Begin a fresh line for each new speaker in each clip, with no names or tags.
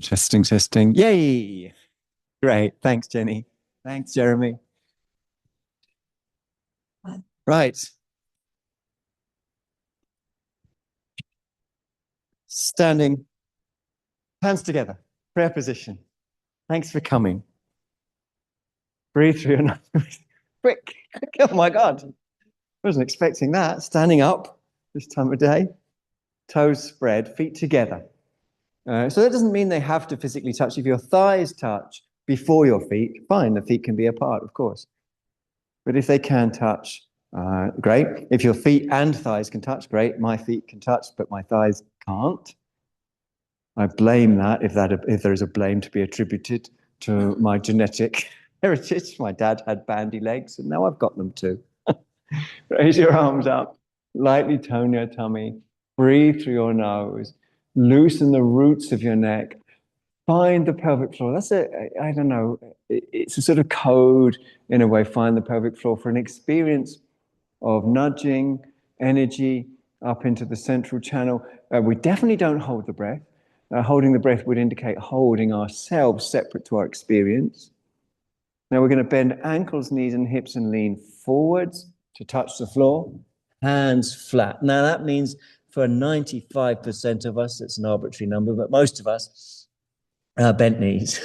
Testing, testing. Yay! Great. Thanks, Jenny. Thanks, Jeremy. Right. Standing, hands together, prayer position. Thanks for coming. Breathe through your nose. Quick. Oh my God. I wasn't expecting that. Standing up this time of day, toes spread, feet together. So that doesn't mean they have to physically touch. If your thighs touch before your feet, fine, the feet can be apart, of course. But if they can touch, great. If your feet and thighs can touch, great. My feet can touch, but my thighs can't. I blame that if there is a blame to be attributed to my genetic heritage. My dad had bandy legs, and now I've got them too. Raise your arms up, lightly tone your tummy, breathe through your nose, loosen the roots of your neck, find the pelvic floor. I don't know, it's a sort of code in a way, find the pelvic floor for an experience of nudging energy up into the central channel. We definitely don't hold the breath. Holding the breath would indicate holding ourselves separate to our experience. Now we're going to bend ankles, knees, and hips and lean forwards to touch the floor, hands flat. Now that means for 95% of us, it's an arbitrary number, but most of us, bent knees.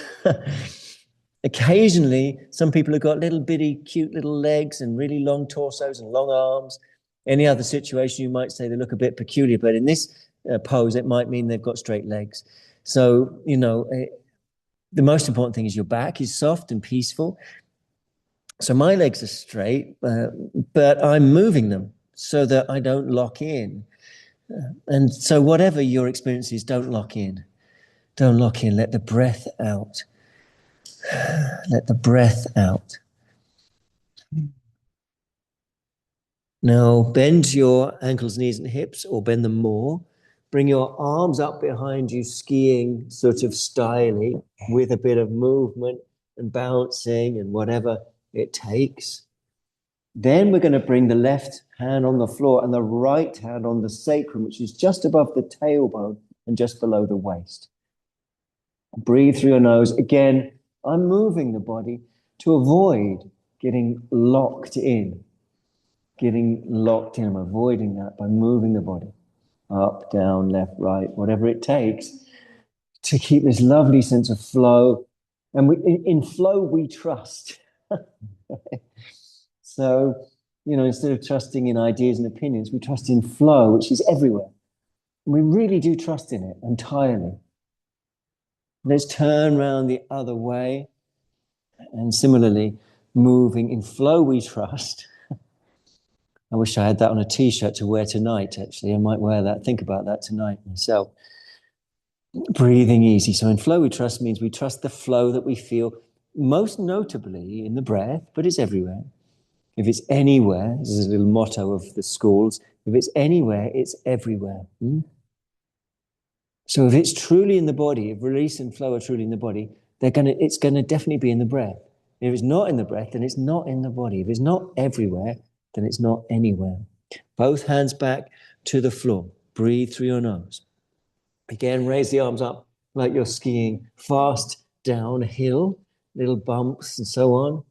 Occasionally, some people have got little bitty, cute little legs and really long torsos and long arms. Any other situation, you might say they look a bit peculiar, but in this pose, it might mean they've got straight legs. So, the most important thing is your back is soft and peaceful. So my legs are straight, but I'm moving them so that I don't lock in. And so whatever your experience is, don't lock in. Don't lock in. Let the breath out. Let the breath out. Now bend your ankles, knees, and hips, or bend them more. Bring your arms up behind you, skiing sort of styly, with a bit of movement and bouncing and whatever it takes. Then we're going to bring the left hand on the floor and the right hand on the sacrum, which is just above the tailbone and just below the waist. Breathe through your nose. Again, I'm moving the body to avoid getting locked in. I'm avoiding that by moving the body up, down, left, right, whatever it takes to keep this lovely sense of flow. And in flow, we trust. So, instead of trusting in ideas and opinions, we trust in flow, which is everywhere. We really do trust in it entirely. Let's turn around the other way. And similarly, moving in flow, we trust. I wish I had that on a t-shirt to wear tonight, actually. I might wear that. Think about that tonight myself. Breathing easy. So in flow, we trust means we trust the flow that we feel, most notably in the breath, but it's everywhere. If it's anywhere, this is a little motto of the schools, if it's anywhere, it's everywhere. So if it's truly in the body, if release and flow are truly in the body, it's going to definitely be in the breath. If it's not in the breath, then it's not in the body. If it's not everywhere, then it's not anywhere. Both hands back to the floor. Breathe through your nose. Again, raise the arms up like you're skiing fast downhill, little bumps and so on.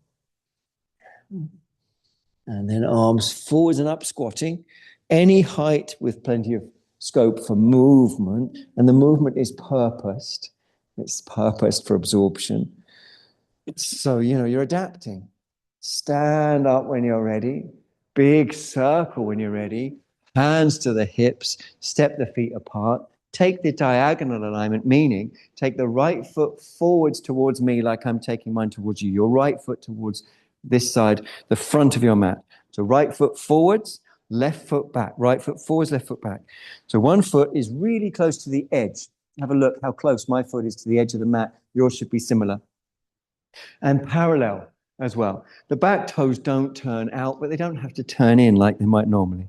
And then arms forwards and up, squatting. Any height with plenty of scope for movement. And the movement is purposed. It's purposed for absorption. So, you're adapting. Stand up when you're ready. Big circle when you're ready. Hands to the hips. Step the feet apart. Take the diagonal alignment, meaning take the right foot forwards towards me like I'm taking mine towards you. Your right foot towards this side, the front of your mat. So right foot forwards, left foot back. Right foot forwards, left foot back. So one foot is really close to the edge. Have a look how close my foot is to the edge of the mat. Yours should be similar. And parallel as well. The back toes don't turn out, but they don't have to turn in like they might normally.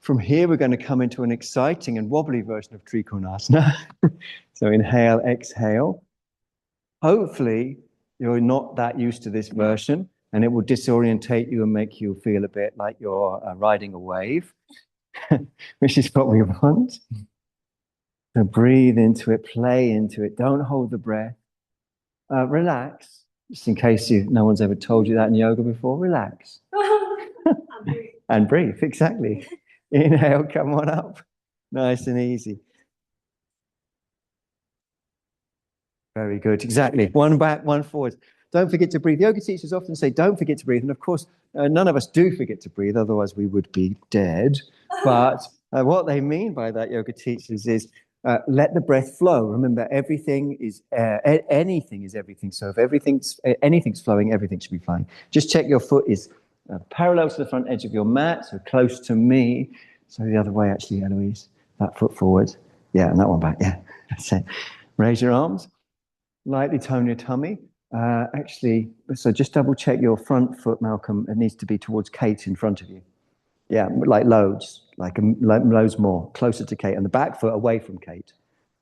From here, we're going to come into an exciting and wobbly version of Trikonasana. So inhale, exhale. Hopefully, you're not that used to this version, and it will disorientate you and make you feel a bit like you're riding a wave, which is what we want. So breathe into it, play into it. Don't hold the breath. Relax, just in case no one's ever told you that in yoga before. Relax. And breathe, exactly. Inhale, come on up. Nice and easy. Very good, exactly. One back, one forward. Don't forget to breathe. Yoga teachers often say, don't forget to breathe. And of course, none of us do forget to breathe, otherwise we would be dead. But what they mean by that, yoga teachers, is let the breath flow. Remember, everything is anything is everything. So if anything's flowing, everything should be flowing. Just check your foot is parallel to the front edge of your mat, so close to me. So the other way, actually, Eloise. That foot forward. Yeah, and that one back. Yeah, that's it. Raise your arms. Lightly tone your tummy. Actually, so just double check your front foot, Malcolm. It needs to be towards Kate in front of you. Yeah, like loads, like loads more, closer to Kate, and the back foot away from Kate.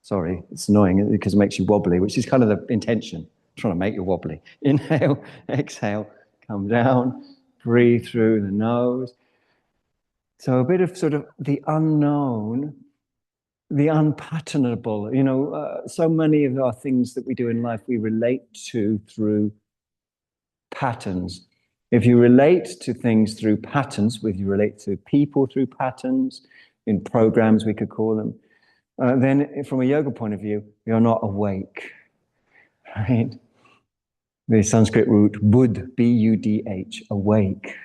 Sorry, it's annoying because it makes you wobbly, which is kind of the intention. I'm trying to make you wobbly. Inhale, exhale, come down, breathe through the nose. So a bit of sort of the unknown, the unpatternable. So many of our things that we do in life, we relate to through patterns. If you relate to things through patterns, if you relate to people through patterns, in programs we could call them, then from a yoga point of view, you're not awake, right? The Sanskrit root would, B-U-D-H, awake.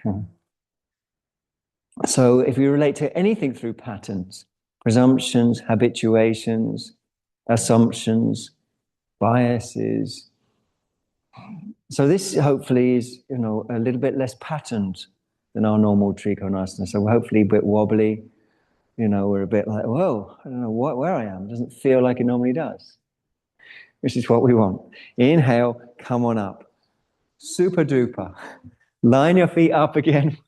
So if you relate to anything through patterns, presumptions, habituations, assumptions, biases, so this hopefully is, a little bit less patterned than our normal trikonasana. So hopefully a bit wobbly, we're a bit like, whoa, I don't know where I am. It doesn't feel like it normally does, which is what we want. Inhale, come on up. Super duper. Line your feet up again.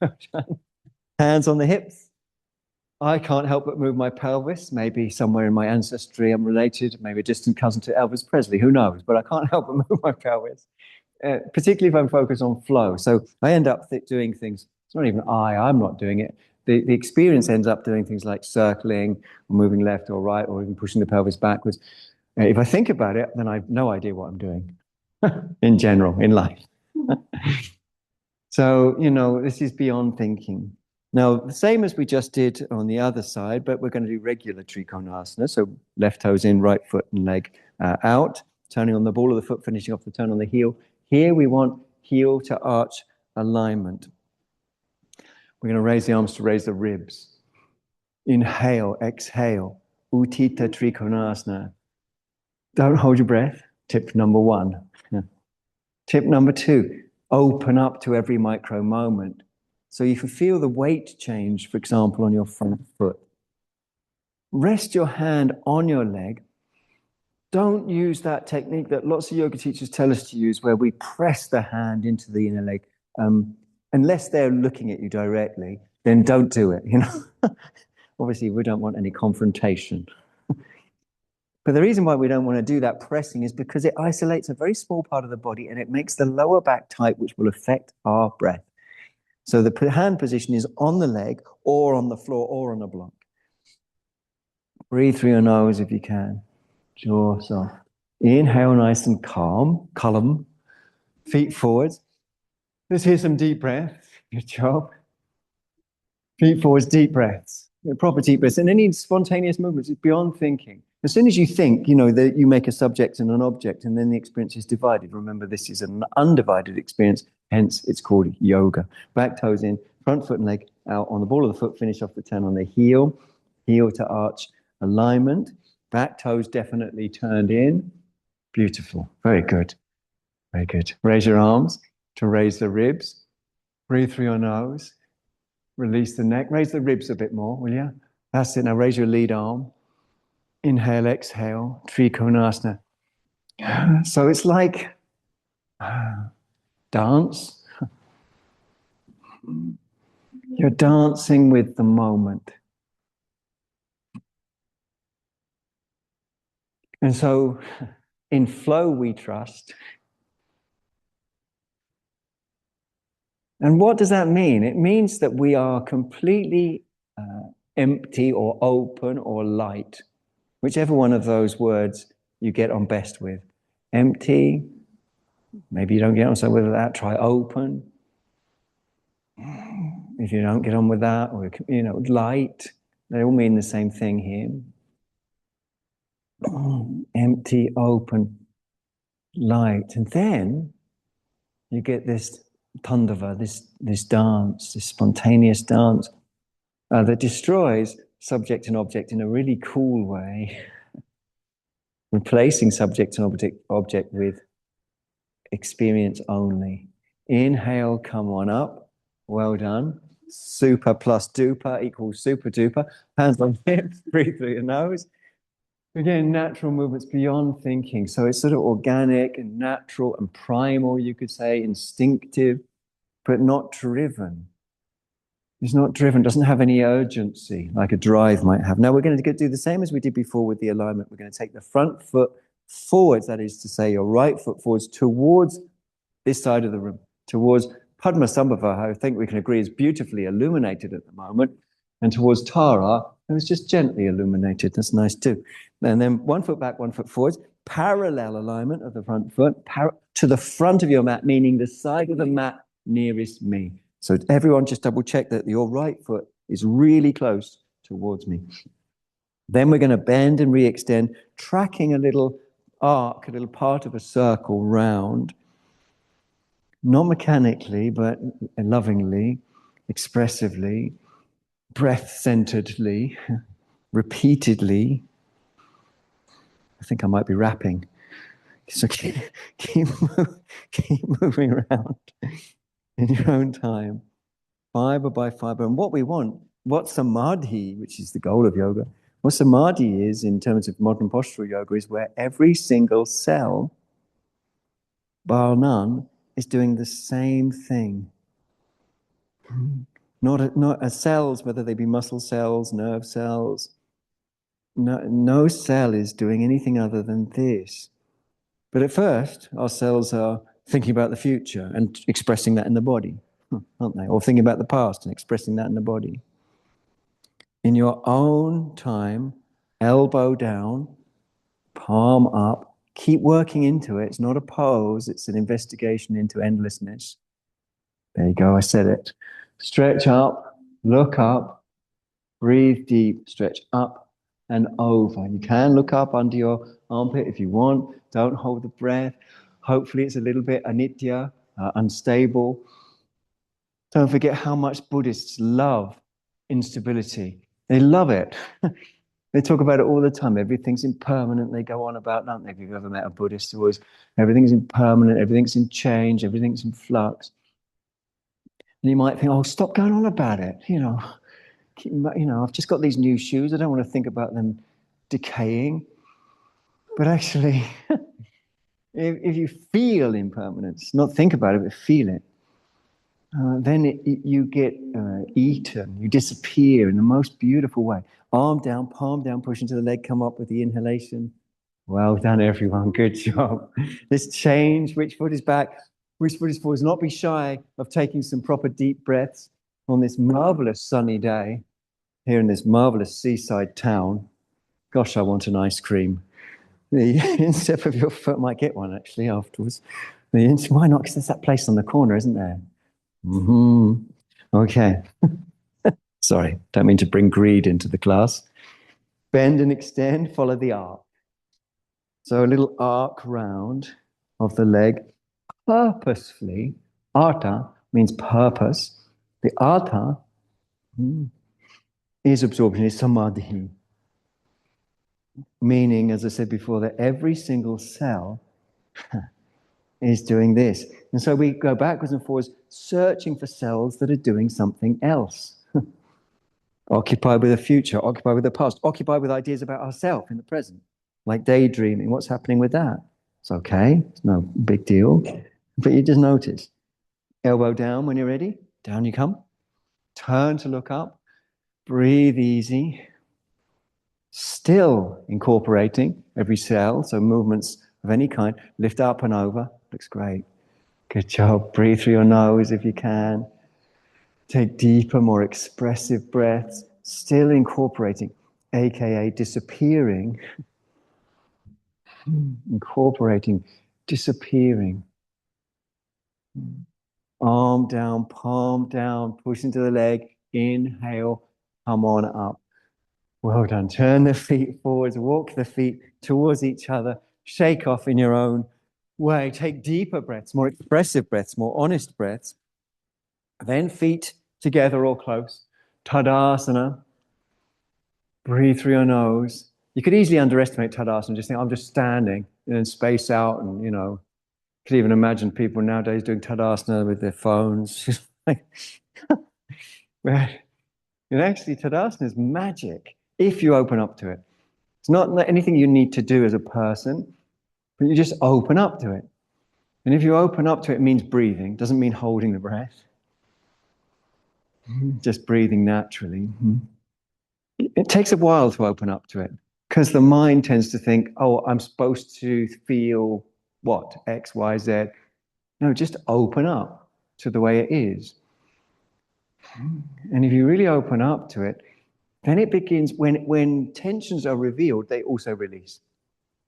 Hands on the hips. I can't help but move my pelvis. Maybe somewhere in my ancestry I'm related, maybe a distant cousin to Elvis Presley, who knows? But I can't help but move my pelvis. Particularly if I'm focused on flow. So I end up doing things, it's not even I'm not doing it. The experience ends up doing things like circling, or moving left or right, or even pushing the pelvis backwards. If I think about it, then I have no idea what I'm doing in general, in life. So, this is beyond thinking. Now, the same as we just did on the other side, but we're going to do regular trikonasana. So left toes in, right foot and leg out, turning on the ball of the foot, finishing off the turn on the heel. Here we want heel to arch alignment. We're going to raise the arms to raise the ribs. Inhale, exhale, Uttita Trikonasana. Don't hold your breath. Tip number 1. Tip number 2, open up to every micro moment. So you can feel the weight change, for example, on your front foot. Rest your hand on your leg. Don't use that technique that lots of yoga teachers tell us to use, where we press the hand into the inner leg. Unless they're looking at you directly, then don't do it. Obviously, we don't want any confrontation. But the reason why we don't want to do that pressing is because it isolates a very small part of the body and it makes the lower back tight, which will affect our breath. So the hand position is on the leg or on the floor or on a block. Breathe through your nose if you can. Jaw soft. Inhale nice and calm. Feet forwards. Let's hear some deep breaths. Good job. Feet forwards, deep breaths. Proper deep breaths. And any spontaneous movements is beyond thinking. As soon as you think, that you make a subject and an object, and then the experience is divided. Remember, this is an undivided experience, hence it's called yoga. Back toes in, front foot and leg out on the ball of the foot, finish off the turn on the heel to arch alignment. Back toes definitely turned in. Beautiful. Very good. Very good. Raise your arms to raise the ribs. Breathe through your nose. Release the neck. Raise the ribs a bit more, will you? That's it. Now raise your lead arm. Inhale, exhale, Trikonasana. So it's like dance. You're dancing with the moment. And so in flow we trust. And what does that mean? It means that we are completely empty or open or light. Whichever one of those words you get on best with. Empty, maybe you don't get on so with that, try open. If you don't get on with that, or light, they all mean the same thing here. Empty, open, light. And then you get this tandava, this dance, this spontaneous dance that destroys subject and object in a really cool way, replacing subject and object with experience only. Inhale, come on up. Well done. Super plus duper equals super duper. Hands on hips, breathe through your nose. Again, natural movements beyond thinking. So it's sort of organic and natural and primal, you could say, instinctive, but not driven. It's not driven, doesn't have any urgency like a drive might have. Now we're going to do the same as we did before with the alignment. We're going to take the front foot forwards, that is to say your right foot forwards towards this side of the room, towards Padmasambhava, I think we can agree is beautifully illuminated at the moment, and towards Tara, it was just gently illuminated. That's nice too. And then 1 foot back, 1 foot forwards, parallel alignment of the front foot to the front of your mat, meaning the side of the mat nearest me. So everyone just double check that your right foot is really close towards me. Then we're going to bend and re-extend, tracking a little arc, a little part of a circle round, not mechanically, but lovingly, expressively, breath-centeredly, repeatedly. I think I might be rapping. So keep moving around in your own time, fiber by fiber. And what samadhi, which is the goal of yoga, what samadhi is in terms of modern postural yoga is where every single cell, bar none, is doing the same thing. Not as cells, whether they be muscle cells, nerve cells. No cell is doing anything other than this. But at first, our cells are thinking about the future and expressing that in the body, aren't they? Or thinking about the past and expressing that in the body. In your own time, elbow down, palm up, keep working into it. It's not a pose, it's an investigation into endlessness. There you go, I said it. Stretch up, look up, breathe deep, stretch up and over. You can look up under your armpit if you want. Don't hold the breath. Hopefully it's a little bit anitya, unstable. Don't forget how much Buddhists love instability. They love it. They talk about it all the time. Everything's impermanent. They go on about, don't they? If you've ever met a Buddhist who always, everything's impermanent, everything's in change, everything's in flux. And you might think, oh, stop going on about it. I've just got these new shoes. I don't want to think about them decaying. But actually, if you feel impermanence, not think about it, but feel it, then you get eaten, you disappear in the most beautiful way. Arm down, palm down, push into the leg, come up with the inhalation. Well done, everyone. Good job. This change, which foot is back, which foot is forward. Not be shy of taking some proper deep breaths on this marvelous sunny day here in this marvelous seaside town. Gosh, I want an ice cream. The instep of your foot might get one actually afterwards. Why not? Because there's that place on the corner, isn't there? Mm-hmm. Okay. Sorry, don't mean to bring greed into the class. Bend and extend, follow the arc. So a little arc round of the leg, purposefully. Artha means purpose. The artha is absorption, is samadhi. Meaning, as I said before, that every single cell is doing this. And so we go backwards and forwards, searching for cells that are doing something else. Occupied with the future, occupied with the past, occupied with ideas about ourselves in the present, like daydreaming. What's happening with that? It's okay, it's no big deal. But you just notice. Elbow down when you're ready. Down you come. Turn to look up. Breathe easy. Still incorporating every cell, so movements of any kind. Lift up and over. Looks great. Good job. Breathe through your nose if you can. Take deeper, more expressive breaths. Still incorporating. aka disappearing, incorporating, disappearing. Arm down, palm down, push into the leg, inhale, come on up. Well done. Turn the feet forwards, walk the feet towards each other, shake off in your own way. Take deeper breaths, more expressive breaths, more honest breaths. Then feet together or close. Tadasana. Breathe through your nose. You could easily underestimate Tadasana, just think, I'm just standing and then space out. And, you could even imagine people nowadays doing Tadasana with their phones. And actually, Tadasana is magic if you open up to it. It's not anything you need to do as a person, but you just open up to it. And if you open up to it, it means breathing. It doesn't mean holding the breath. Just breathing naturally. It takes a while to open up to it because the mind tends to think, oh, I'm supposed to feel what? X, Y, Z. No, just open up to the way it is. And if you really open up to it, then it begins, when tensions are revealed, they also release.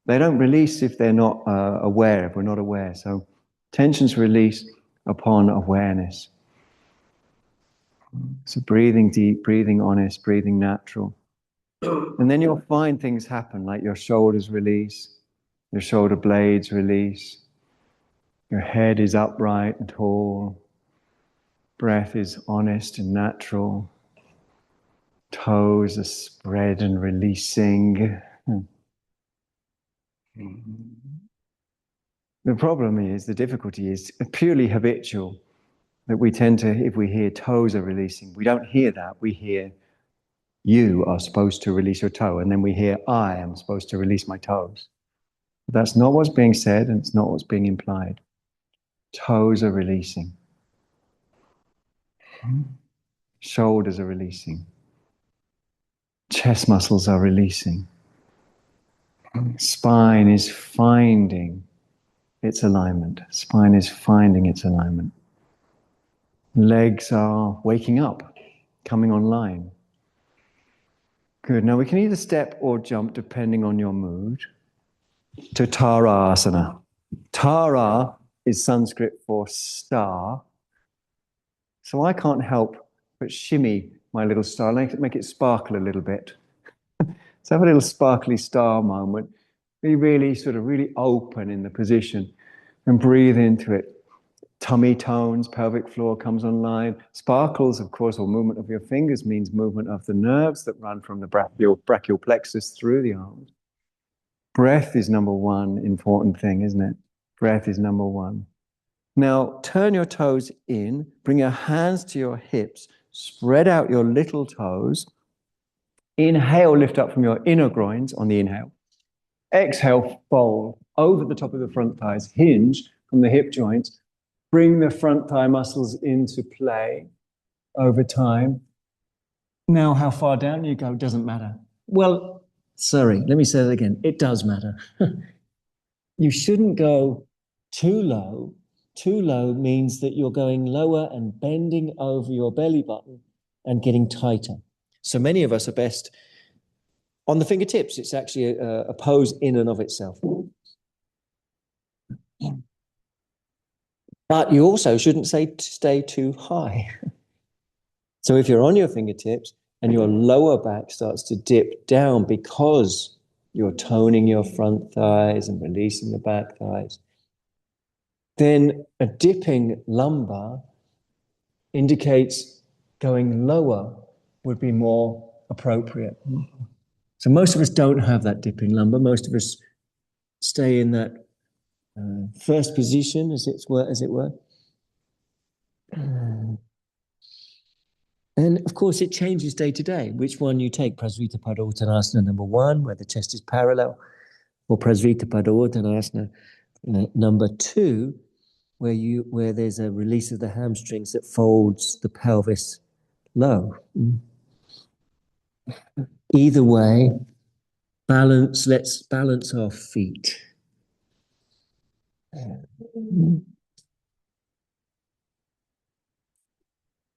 They don't release if they're not aware, if we're not aware. So tensions release upon awareness. So breathing deep, breathing honest, breathing natural. And then you'll find things happen, like your shoulders release, your shoulder blades release, your head is upright and tall, breath is honest and natural, toes are spread and releasing. The problem is, the difficulty is purely habitual, that we tend to, if we hear toes are releasing, we don't hear that. We hear you are supposed to release your toe, and then we hear I am supposed to release my toes. But that's not what's being said, and it's not what's being implied. Toes are releasing. Shoulders are releasing. Chest muscles are releasing. Spine is finding its alignment. Spine is finding its alignment. Legs are waking up, coming online. Good. Now we can either step or jump depending on your mood to Tarasana. Tara is Sanskrit for star. So I can't help but shimmy my little star, make it sparkle a little bit. So have a little sparkly star moment. Be really open in the position and breathe into it. Tummy tones, pelvic floor comes online. Sparkles, of course, or movement of your fingers means movement of the nerves that run from the brachial plexus through the arms. Breath is number one important thing, isn't it? Breath is number one. Now, turn your toes in, bring your hands to your hips, spread out your little toes. Inhale, lift up from your inner groins on the inhale. Exhale, fold over the top of the front thighs, hinge from the hip joints. Bring the front thigh muscles into play over time. Now, how far down you go doesn't matter. Well, sorry, let me say that again. It does matter. You shouldn't go too low. Too low means that you're going lower and bending over your belly button and getting tighter. So many of us are best on the fingertips. It's actually a pose in and of itself. But you also shouldn't stay too high. So if you're on your fingertips and your lower back starts to dip down because you're toning your front thighs and releasing the back thighs, then a dipping lumbar indicates going lower would be more appropriate. So most of us don't have that dipping lumbar. Most of us stay in that first position, as it were. And of course, it changes day to day, which one you take. Prasvita Padottanasana number one, where the chest is parallel, or Prasvita Padottanasana number two, where there's a release of the hamstrings that folds the pelvis low. Either way, let's balance our feet.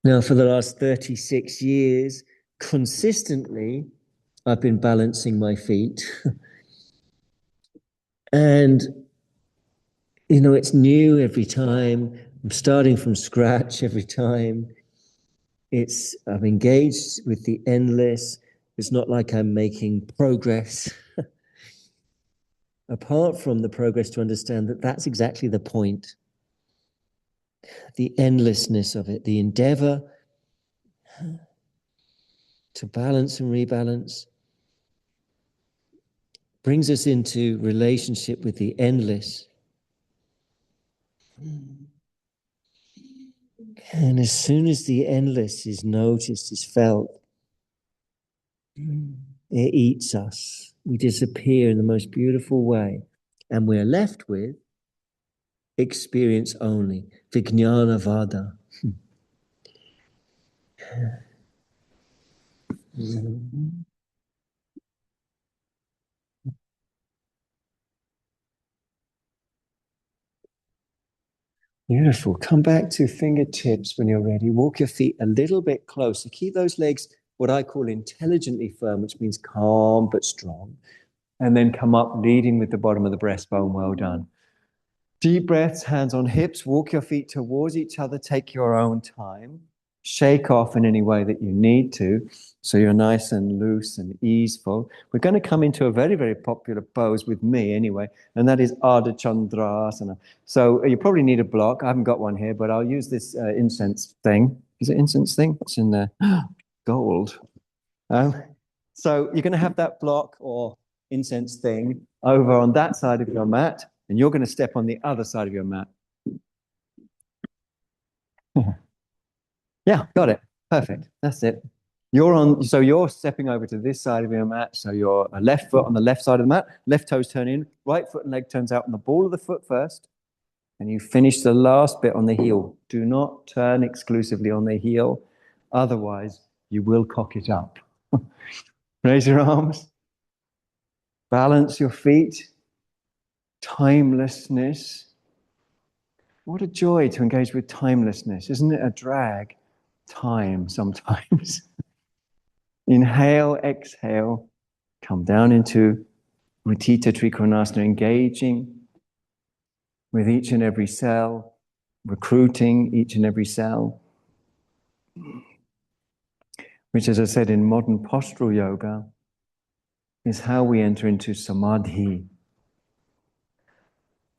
Now, for the last 36 years, consistently,
I've been balancing my feet. And, it's new every time. I'm starting from scratch every time. I'm engaged with the endless. It's not like I'm making progress. Apart from the progress to understand that that's exactly the point. The endlessness of it, the endeavor to balance and rebalance brings us into relationship with the endless. And as soon as the endless is noticed, is felt, it eats us. We disappear in the most beautiful way. And we're left with experience only, vijnana vada. Beautiful. Come back to fingertips when you're ready. Walk your feet a little bit closer. Keep those legs, what I call intelligently firm, which means calm but strong. And then come up leading with the bottom of the breastbone. Well done. Deep breaths, hands on hips. Walk your feet towards each other. Take your own time. Shake off in any way that you need to, so you're nice and loose and easeful. We're going to come into a very, very popular pose with me anyway, and that is Ardha Chandrasana. So you probably need a block. I haven't got one here, but I'll use this incense thing. Is it incense thing? What's in there? Gold. So you're going to have that block or incense thing over on that side of your mat, and you're going to step on the other side of your mat. Yeah, got it. Perfect. That's it. So you're stepping over to this side of your mat. So your left foot on the left side of the mat, left toes turn in, right foot and leg turns out on the ball of the foot first. And you finish the last bit on the heel. Do not turn exclusively on the heel. Otherwise, you will cock it up. Raise your arms. Balance your feet. Timelessness. What a joy to engage with timelessness. Isn't it a drag? Time sometimes. Inhale, exhale, come down into Utthita Trikonasana, engaging with each and every cell, recruiting each and every cell, which, as I said, in modern postural yoga, is how we enter into samadhi.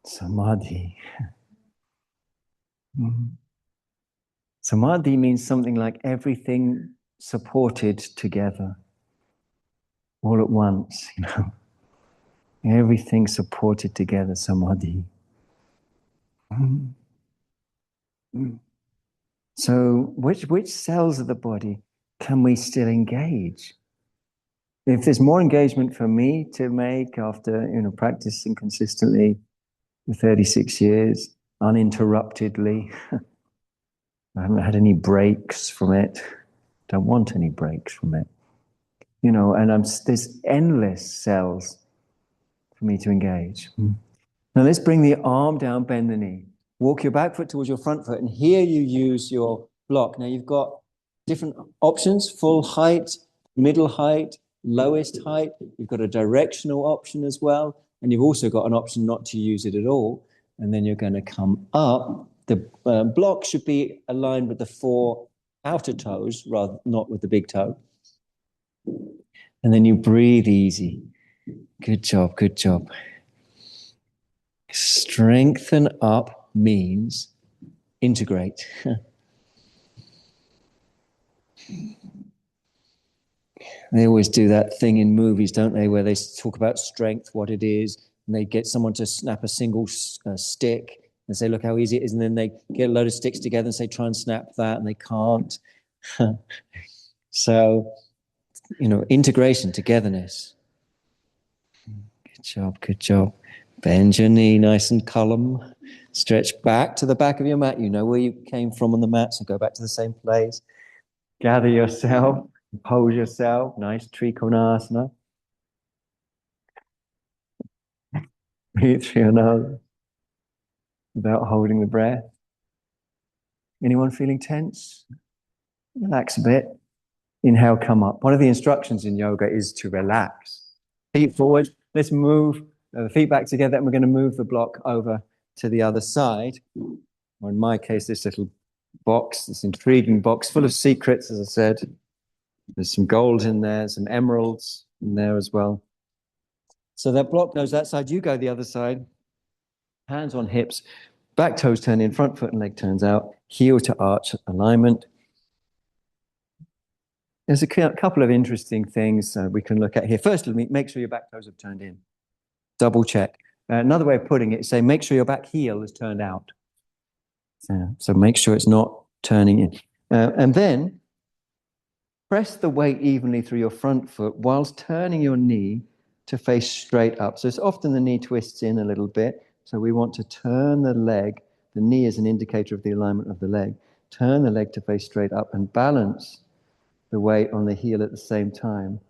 Samadhi. Samadhi means something like everything supported together, all at once, Everything supported together, samadhi. So which cells of the body can we still engage? If there's more engagement for me to make after practicing consistently for 36 years, uninterruptedly, I haven't had any breaks from it. Don't want any breaks from it. And there's endless cells for me to engage. Now let's bring the arm down, bend the knee. Walk your back foot towards your front foot, and here you use your block. Now you've got different options: full height, middle height, lowest height. You've got a directional option as well, and you've also got an option not to use it at all. And then you're going to come up. The block should be aligned with the four outer toes, rather not with the big toe. And then you breathe easy. Good job, good job. Strengthen up means integrate. They always do that thing in movies, don't they, where they talk about strength, what it is, and they get someone to snap a single stick and say, look how easy it is, and then they get a load of sticks together and say, try and snap that, and they can't. So, integration, togetherness. Good job, good job. Bend your knee nice and column. Stretch back to the back of your mat. You know where you came from on the mat, so go back to the same place. Gather yourself, pose yourself. Nice Trikonasana. Breathe through your nose without holding the breath. Anyone feeling tense? Relax a bit. Inhale, come up. One of the instructions in yoga is to relax. Feet forward. Let's move the feet back together, and we're going to move the block over to the other side. Or in my case, this little box, this intriguing box full of secrets, as I said. There's some gold in there, some emeralds in there as well. So that block goes that side, you go the other side. Hands on hips, back toes turn in, front foot and leg turns out, heel to arch alignment. There's a couple of interesting things we can look at here. First, make sure your back toes have turned in. Double check. Another way of putting it is say, make sure your back heel is turned out. So make sure it's not turning in. And then press the weight evenly through your front foot whilst turning your knee to face straight up. So it's often the knee twists in a little bit. So we want to turn the leg. The knee is an indicator of the alignment of the leg. Turn the leg to face straight up and balance the weight on the heel at the same time.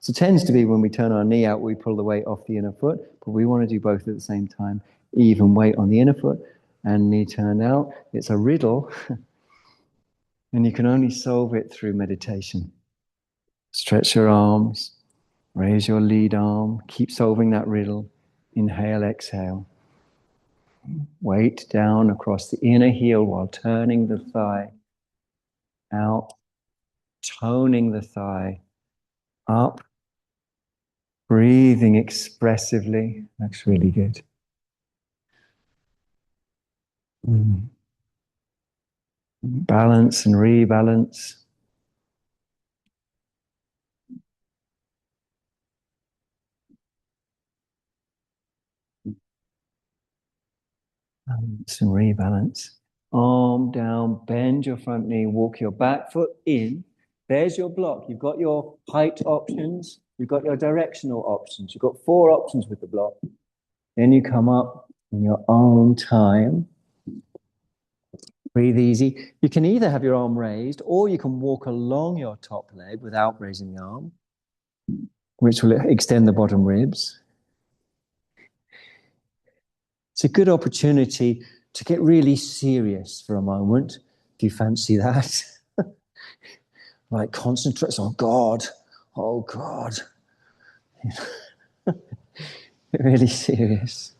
So it tends to be when we turn our knee out, we pull the weight off the inner foot, but we want to do both at the same time. Even weight on the inner foot and knee turn out. It's a riddle, and you can only solve it through meditation. Stretch your arms, raise your lead arm, keep solving that riddle. Inhale, exhale. Weight down across the inner heel while turning the thigh out, toning the thigh up, breathing expressively. That's really good. Balance and rebalance. Balance and rebalance. Arm down, bend your front knee, walk your back foot in. There's your block. You've got your height options. You've got your directional options. You've got 4 options with the block. Then you come up in your own time. Breathe easy. You can either have your arm raised or you can walk along your top leg without raising the arm, which will extend the bottom ribs. It's a good opportunity to get really serious for a moment. Do you fancy that? Like concentrate on God. Oh God. Really serious.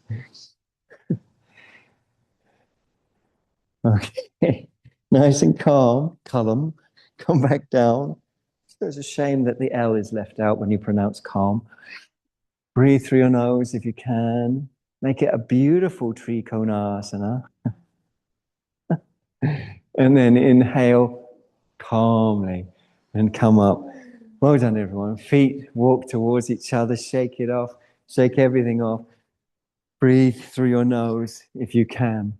Okay. Nice and calm. Come back down. It's a shame that the L is left out when you pronounce calm. Breathe through your nose if you can. Make it a beautiful Trikonasana. And then inhale calmly and come up. Well done, everyone. Feet walk towards each other. Shake it off. Shake everything off. Breathe through your nose if you can.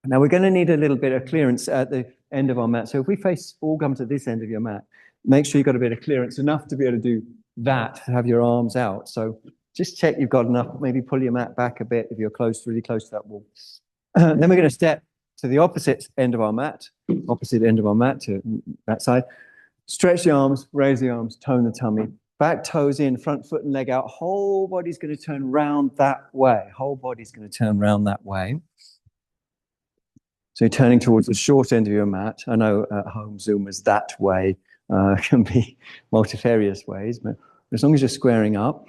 Now we're going to need a little bit of clearance at the end of our mat. So if we all come to this end of your mat, make sure you've got a bit of clearance, enough to be able to do that, to have your arms out. So just check you've got enough. Maybe pull your mat back a bit if you're really close to that wall. Then we're going to step to the opposite end of our mat to that side. Stretch the arms, raise the arms, tone the tummy. Back toes in, front foot and leg out. Whole body's going to turn round that way. Whole body's going to turn round that way. So you're turning towards the short end of your mat. I know at home Zoomers that way can be multifarious ways, but as long as you're squaring up,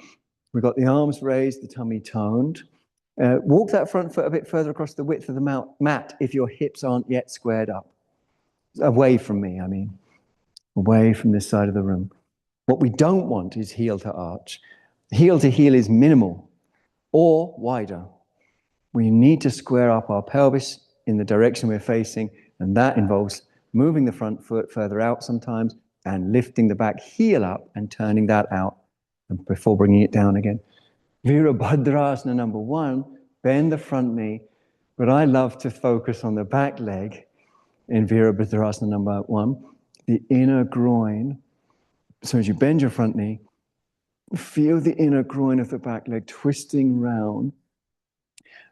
we've got the arms raised, the tummy toned. Walk that front foot a bit further across the width of the mat if your hips aren't yet squared up. Away from me, I mean. Away from this side of the room. What we don't want is heel to arch. Heel to heel is minimal or wider. We need to square up our pelvis in the direction we're facing, and that involves moving the front foot further out sometimes and lifting the back heel up and turning that out before bringing it down again. Virabhadrasana number 1, bend the front knee, but I love to focus on the back leg in Virabhadrasana number 1, the inner groin. So as you bend your front knee, feel the inner groin of the back leg twisting round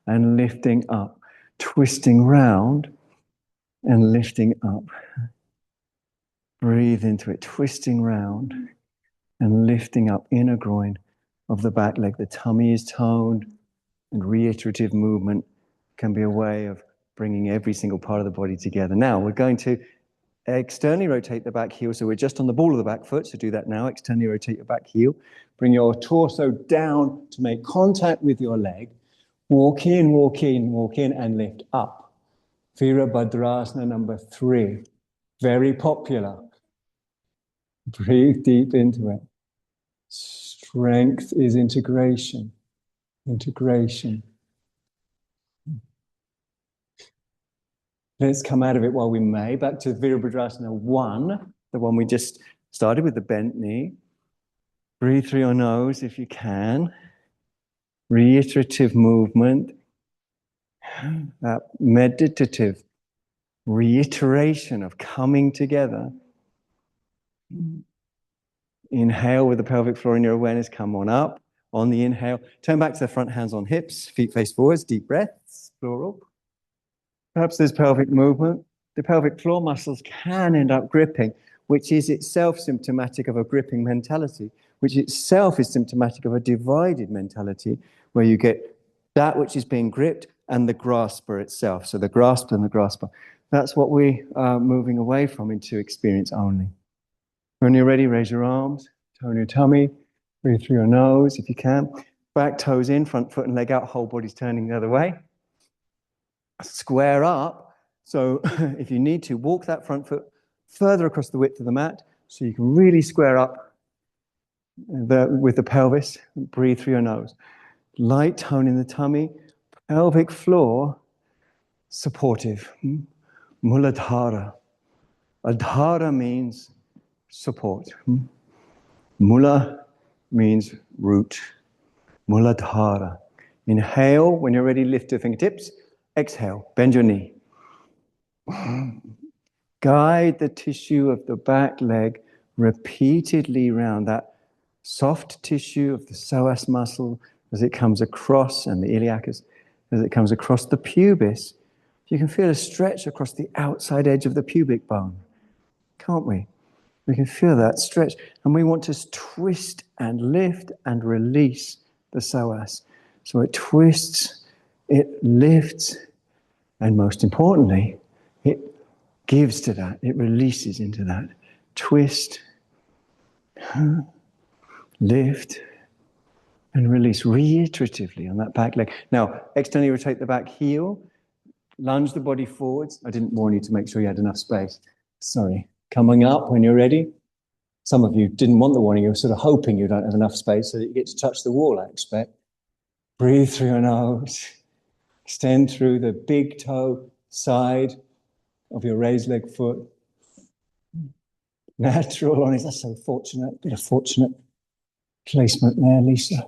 and lifting up, twisting round and lifting up. Breathe into it, twisting round and lifting up, inner groin of the back leg. The tummy is toned, and reiterative movement can be a way of bringing every single part of the body together. Now we're going to externally rotate the back heel. So we're just on the ball of the back foot. So do that now. Externally rotate your back heel. Bring your torso down to make contact with your leg. Walk in, walk in, walk in, and lift up. Virabhadrasana number 3. Very popular. Breathe deep into it. Strength is integration. Integration. Let's come out of it while we may. Back to Virabhadrasana 1, the one we just started with the bent knee. Breathe through your nose if you can. Reiterative movement. That meditative reiteration of coming together. Inhale with the pelvic floor in your awareness. Come on up. On the inhale, turn back to the front, hands on hips, feet face forwards, deep breaths, plural. Perhaps there's pelvic movement. The pelvic floor muscles can end up gripping, which is itself symptomatic of a gripping mentality, which itself is symptomatic of a divided mentality, where you get that which is being gripped and the grasper itself. So the grasper and the grasper. That's what we are moving away from into experience only. When you're ready, raise your arms, tone your tummy, breathe through your nose if you can. Back toes in, front foot and leg out, whole body's turning the other way. Square up. So if you need to, walk that front foot further across the width of the mat so you can really square up with the pelvis. Breathe through your nose. Light tone in the tummy, pelvic floor supportive. Muladhara. Adhara means support. Mula means root. Muladhara. Inhale. When you're ready, lift your fingertips. Exhale. Bend your knee. Guide the tissue of the back leg repeatedly around that soft tissue of the psoas muscle as it comes across, and the iliacus, as it comes across the pubis. You can feel a stretch across the outside edge of the pubic bone, can't we? We can feel that stretch, and we want to twist and lift and release the psoas. So it twists, it lifts, and most importantly, it gives to that, it releases into that. Twist, lift, and release reiteratively on that back leg. Now, externally rotate the back heel, lunge the body forwards. I didn't warn you to make sure you had enough space. Sorry. Coming up when you're ready. Some of you didn't want the warning. You were sort of hoping you don't have enough space so that you get to touch the wall, I expect. Breathe through your nose. Extend through the big toe side of your raised leg foot. Natural, honest. That's so fortunate. Bit of fortunate placement there, Lisa.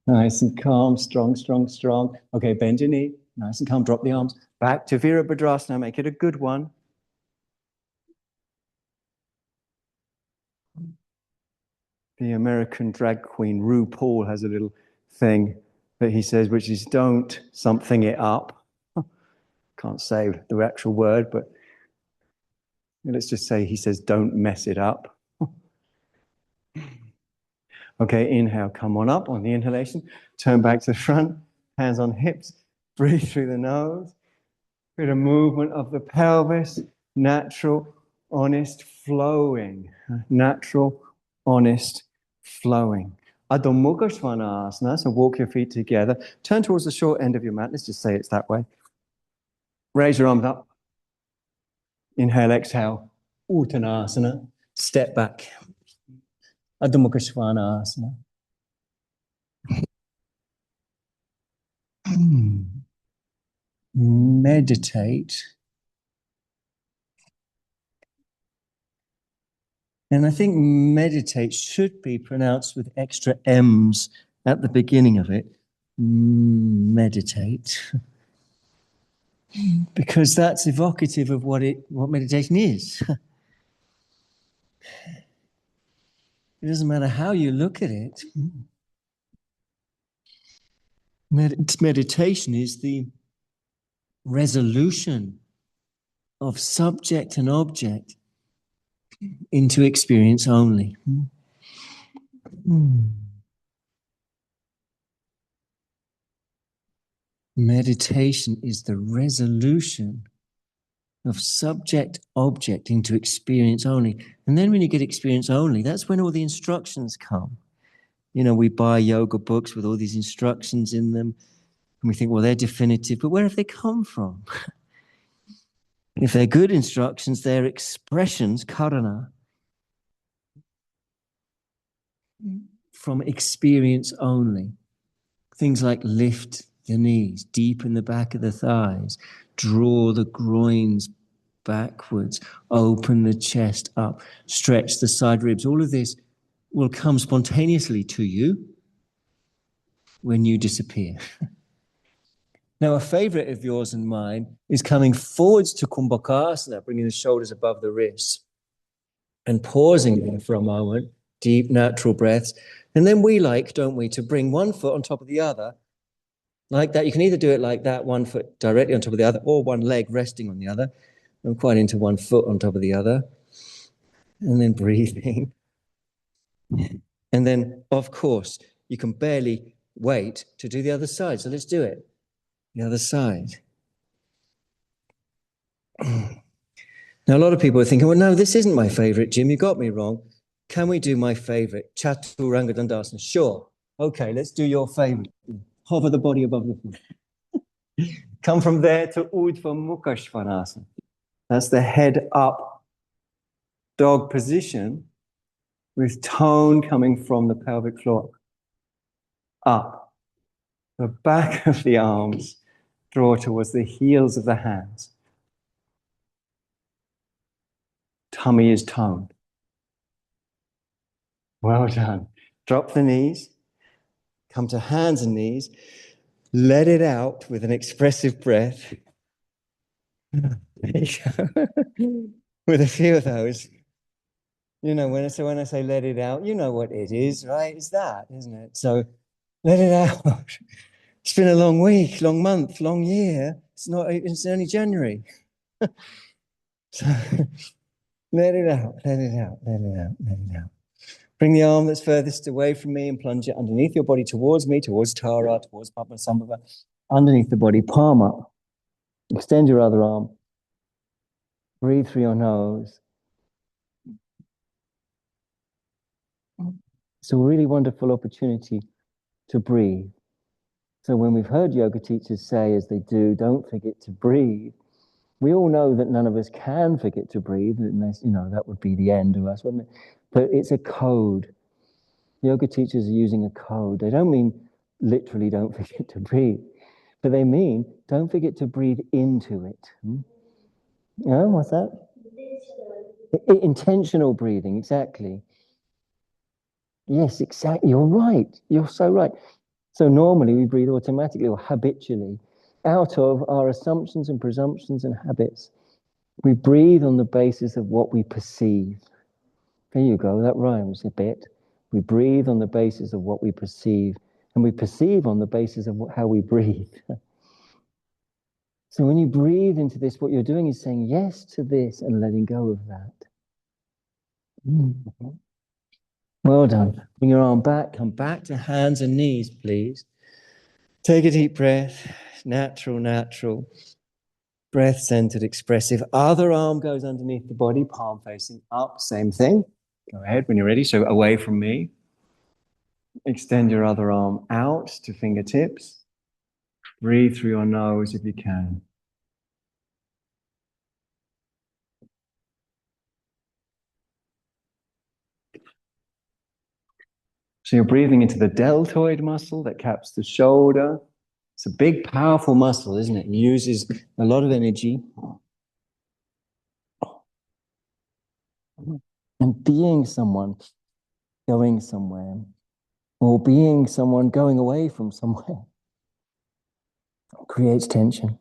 Nice and calm, strong, strong, strong. Okay, bend your knee. Nice and calm. Drop the arms. Back to Virabhadrasana. Make it a good one. The American drag queen RuPaul has a little thing that he says, which is don't something it up. Can't say the actual word, but let's just say he says don't mess it up. Okay, inhale, come on up on the inhalation. Turn back to the front, hands on hips. Breathe through the nose. Bit of movement of the pelvis. Natural, honest, flowing. Natural, honest, flowing. Adho Mukha Svanasana, so walk your feet together. Turn towards the short end of your mat. Let's just say it's that way. Raise your arms up. Inhale, exhale. Uttanasana. Step back. Adho Mukha Svanasana. Meditate. And I think meditate should be pronounced with extra M's at the beginning of it. Meditate. Because that's evocative of what meditation is. It doesn't matter how you look at it. Meditation is the resolution of subject and object into experience only. Meditation is the resolution of subject object into experience only. And then when you get experience only, that's when all the instructions come. You know, we buy yoga books with all these instructions in them, and we think, well, they're definitive, but where have they come from? If they're good instructions, they're expressions, karana, from experience only. Things like lift the knees, deepen the back of the thighs, draw the groins backwards, open the chest up, stretch the side ribs. All of this will come spontaneously to you when you disappear. Now, a favorite of yours and mine is coming forwards to Kumbhakasana, bringing the shoulders above the wrists and pausing there for a moment, deep, natural breaths. And then we like, don't we, to bring one foot on top of the other like that. You can either do it like that, one foot directly on top of the other, or one leg resting on the other. I'm quite into one foot on top of the other. And then breathing. And then, of course, you can barely wait to do the other side. So let's do it. The other side. Now, a lot of people are thinking, well, no, this isn't my favorite, Jim. You got me wrong. Can we do my favorite? Chaturanga Dandasana. Sure. Okay, let's do your favorite. Hover the body above the foot. Come from there to Urdhva Mukha Svanasana. That's the head up dog position with tone coming from the pelvic floor. Up. The back of the arms draw towards the heels of the hands. Tummy is toned. Well done. Drop the knees. Come to hands and knees. Let it out with an expressive breath. There you go. With a few of those. You know, when I say let it out, you know what it is, right? It's that, isn't it? So let it out. It's been a long week, long month, long year. It's only January. So let it out, let it out, let it out, let it out. Bring the arm that's furthest away from me and plunge it underneath your body towards me, towards Tara, towards Padmasambhava, underneath the body, palm up. Extend your other arm. Breathe through your nose. It's a really wonderful opportunity to breathe. So when we've heard yoga teachers say, as they do, don't forget to breathe, we all know that none of us can forget to breathe, unless, that would be the end of us, wouldn't it? But it's a code. Yoga teachers are using a code. They don't mean literally don't forget to breathe, but they mean don't forget to breathe into it. What's that? Intentional breathing, exactly. Yes, exactly. You're right. You're so right. So normally we breathe automatically or habitually out of our assumptions and presumptions and habits. We breathe on the basis of what we perceive. There you go, that rhymes a bit. We breathe on the basis of what we perceive, and we perceive on the basis of how we breathe. So when you breathe into this, what you're doing is saying yes to this and letting go of that. Well done. Bring your arm back, come back to hands and knees, please. Take a deep breath, natural, natural. Breath-centered, expressive. Other arm goes underneath the body, palm facing up, same thing. Go ahead when you're ready, so away from me. Extend your other arm out to fingertips. Breathe through your nose if you can. So you're breathing into the deltoid muscle that caps the shoulder. It's a big, powerful muscle, isn't it? It uses a lot of energy. And being someone going somewhere, or being someone going away from somewhere, creates tension.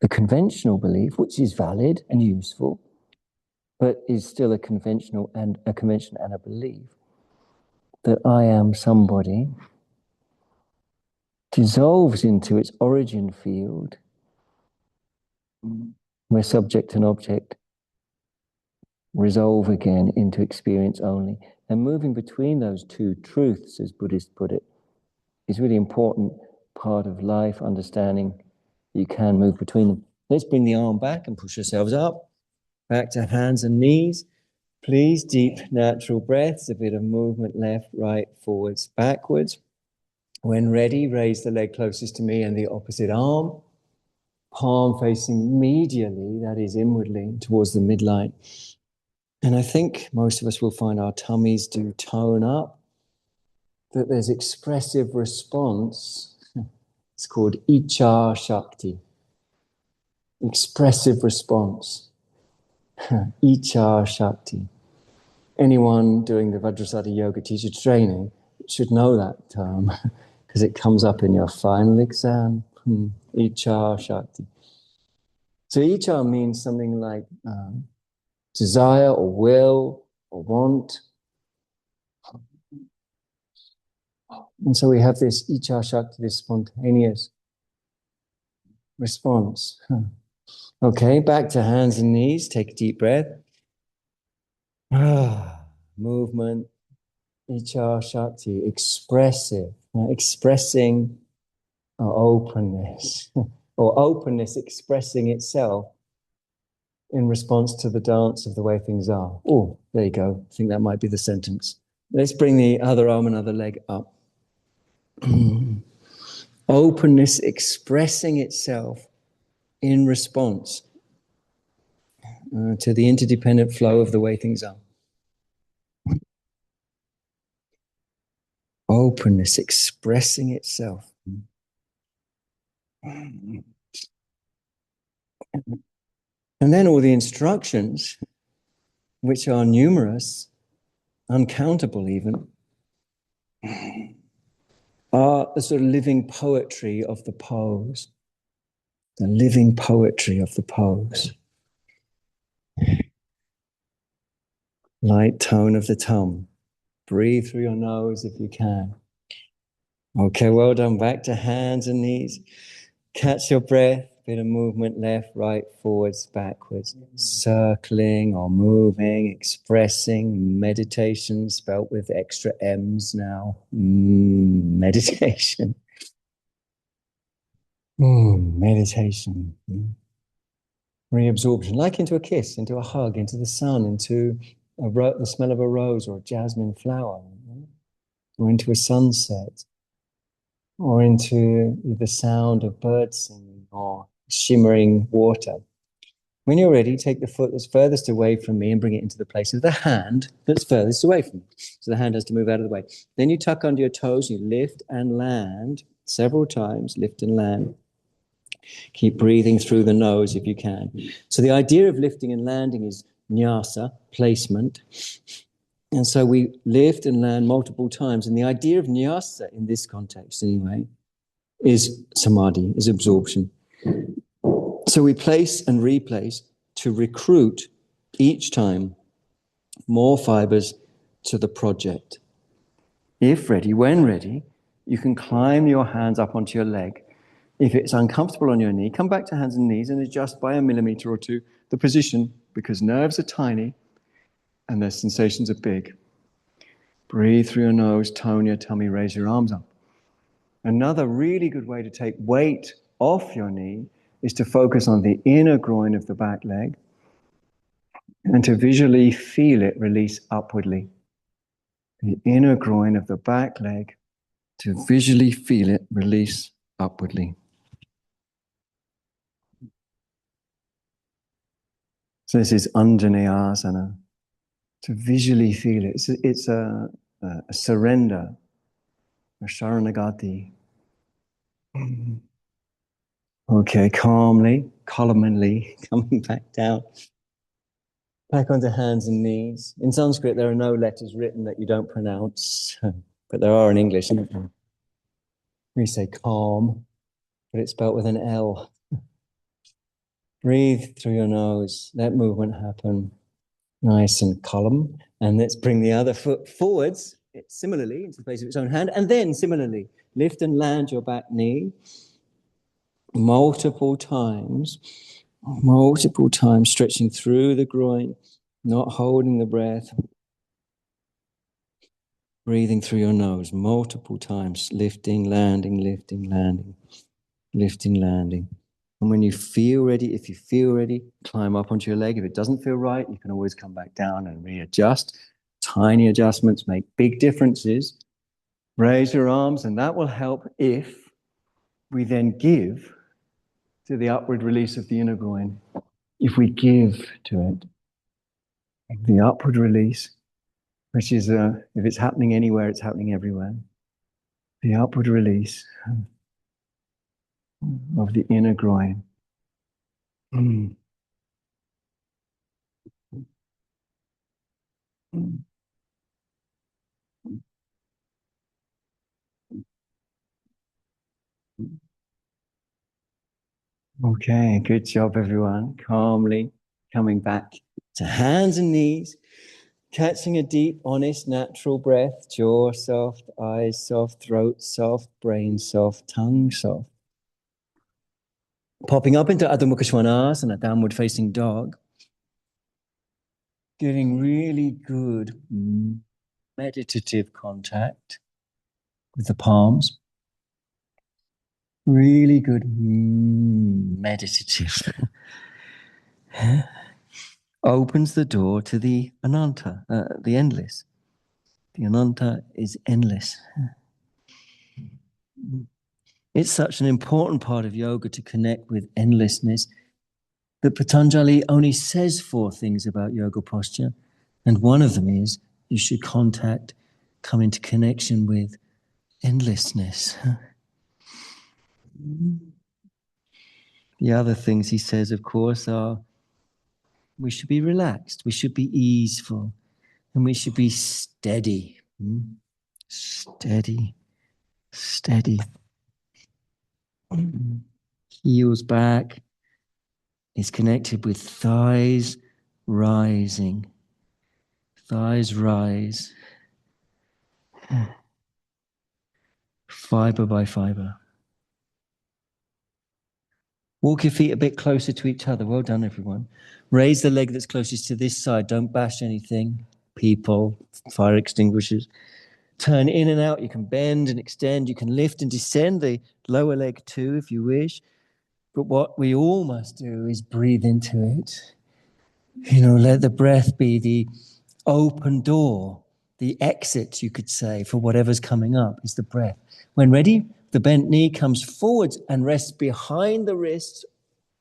The conventional belief, which is valid and useful, but is still a convention and a belief, that I am somebody, dissolves into its origin field, where subject and object resolve again into experience only. And moving between those two truths, as Buddhists put it, is really important part of life, understanding you can move between them. Let's bring the arm back and push ourselves up, back to hands and knees. Please, deep natural breaths, a bit of movement left, right, forwards, backwards. When ready, raise the leg closest to me and the opposite arm. Palm facing medially, that is inwardly, towards the midline. And I think most of us will find our tummies do tone up, that there's expressive response. It's called Icha Shakti. Expressive response. Icha Shakti. Anyone doing the Vajrasattva Yoga teacher training should know that term because it comes up in your final exam. Icha Shakti. So Icha means something like desire or will or want. And so we have this Icha Shakti, this spontaneous response. Okay, back to hands and knees. Take a deep breath. Movement, Icha Shakti, expressive, expressing openness, or openness expressing itself in response to the dance of the way things are. Oh, there you go. I think that might be the sentence. Let's bring the other arm and other leg up. Openness expressing itself in response to the interdependent flow of the way things are. Openness expressing itself. And then all the instructions, which are numerous, uncountable even, are the sort of living poetry of the pose. The living poetry of the pose. Light tone of the tongue. Breathe through your nose if you can. Okay, well done. Back to hands and knees. Catch your breath. Bit of movement left, right, forwards, backwards. Circling or moving, expressing, meditation, spelt with extra M's now. Meditation. Meditation. Reabsorption, like into a kiss, into a hug, into the sun, into the smell of a rose or a jasmine flower, or into a sunset, or into the sound of birds singing or shimmering water. When you're ready, take the foot that's furthest away from me and bring it into the place of the hand that's furthest away from me. So the hand has to move out of the way. Then you tuck under your toes, you lift and land several times, lift and land. Keep breathing through the nose if you can. So the idea of lifting and landing is nyasa, placement. And so we lift and land multiple times. And the idea of nyasa in this context anyway is samadhi, is absorption. So we place and replace to recruit each time more fibers to the project. If ready, when ready, you can climb your hands up onto your leg. If it's uncomfortable on your knee, come back to hands and knees and adjust by 1 millimeter or 2 the position, because nerves are tiny and their sensations are big. Breathe through your nose, tone your tummy, raise your arms up. Another really good way to take weight off your knee is to focus on the inner groin of the back leg and to visually feel it release upwardly. The inner groin of the back leg, to visually feel it release upwardly. So this is Anjaneyasana. To visually feel it. It's a surrender, a sharanagati. Okay, calmly, columnly, coming back down. Back onto hands and knees. In Sanskrit, there are no letters written that you don't pronounce, but there are in English. We say calm, but it's spelled with an L. Breathe through your nose. Let movement happen. Nice and column. And let's bring the other foot forwards, similarly, into the place of its own hand. And then, similarly, lift and land your back knee multiple times, stretching through the groin, not holding the breath. Breathing through your nose multiple times, lifting, landing, lifting, landing, lifting, landing. And when you feel ready, if you feel ready, climb up onto your leg. If it doesn't feel right, you can always come back down and readjust. Tiny adjustments make big differences. Raise your arms, and that will help if we then give to the upward release of the inner groin. If we give to it, the upward release, which is, if it's happening anywhere, it's happening everywhere. The upward release of the inner groin. Mm. Okay, good job, everyone. Calmly coming back to hands and knees, catching a deep, honest, natural breath. Jaw soft, eyes soft, throat soft, brain soft, tongue soft. Popping up into Adho Mukha Svanasana, downward facing dog. Getting really good meditative contact with the palms. Really good meditative. Opens the door to the Ananta, the endless. The Ananta is endless. It's such an important part of yoga to connect with endlessness that Patanjali only says 4 things about yoga posture. And one of them is you should come into connection with endlessness. The other things he says, of course, are we should be relaxed, we should be easeful, and we should be steady. Steady, steady. Heels back is connected with thighs rising. Thighs rise. Fiber by fiber. Walk your feet a bit closer to each other. Well done, everyone. Raise the leg that's closest to this side. Don't bash anything. People, fire extinguishers. Turn in and out. You can bend and extend. You can lift and descend the lower leg too, if you wish. But what we all must do is breathe into it. Let the breath be the open door, the exit, you could say, for whatever's coming up is the breath. When ready, the bent knee comes forwards and rests behind the wrists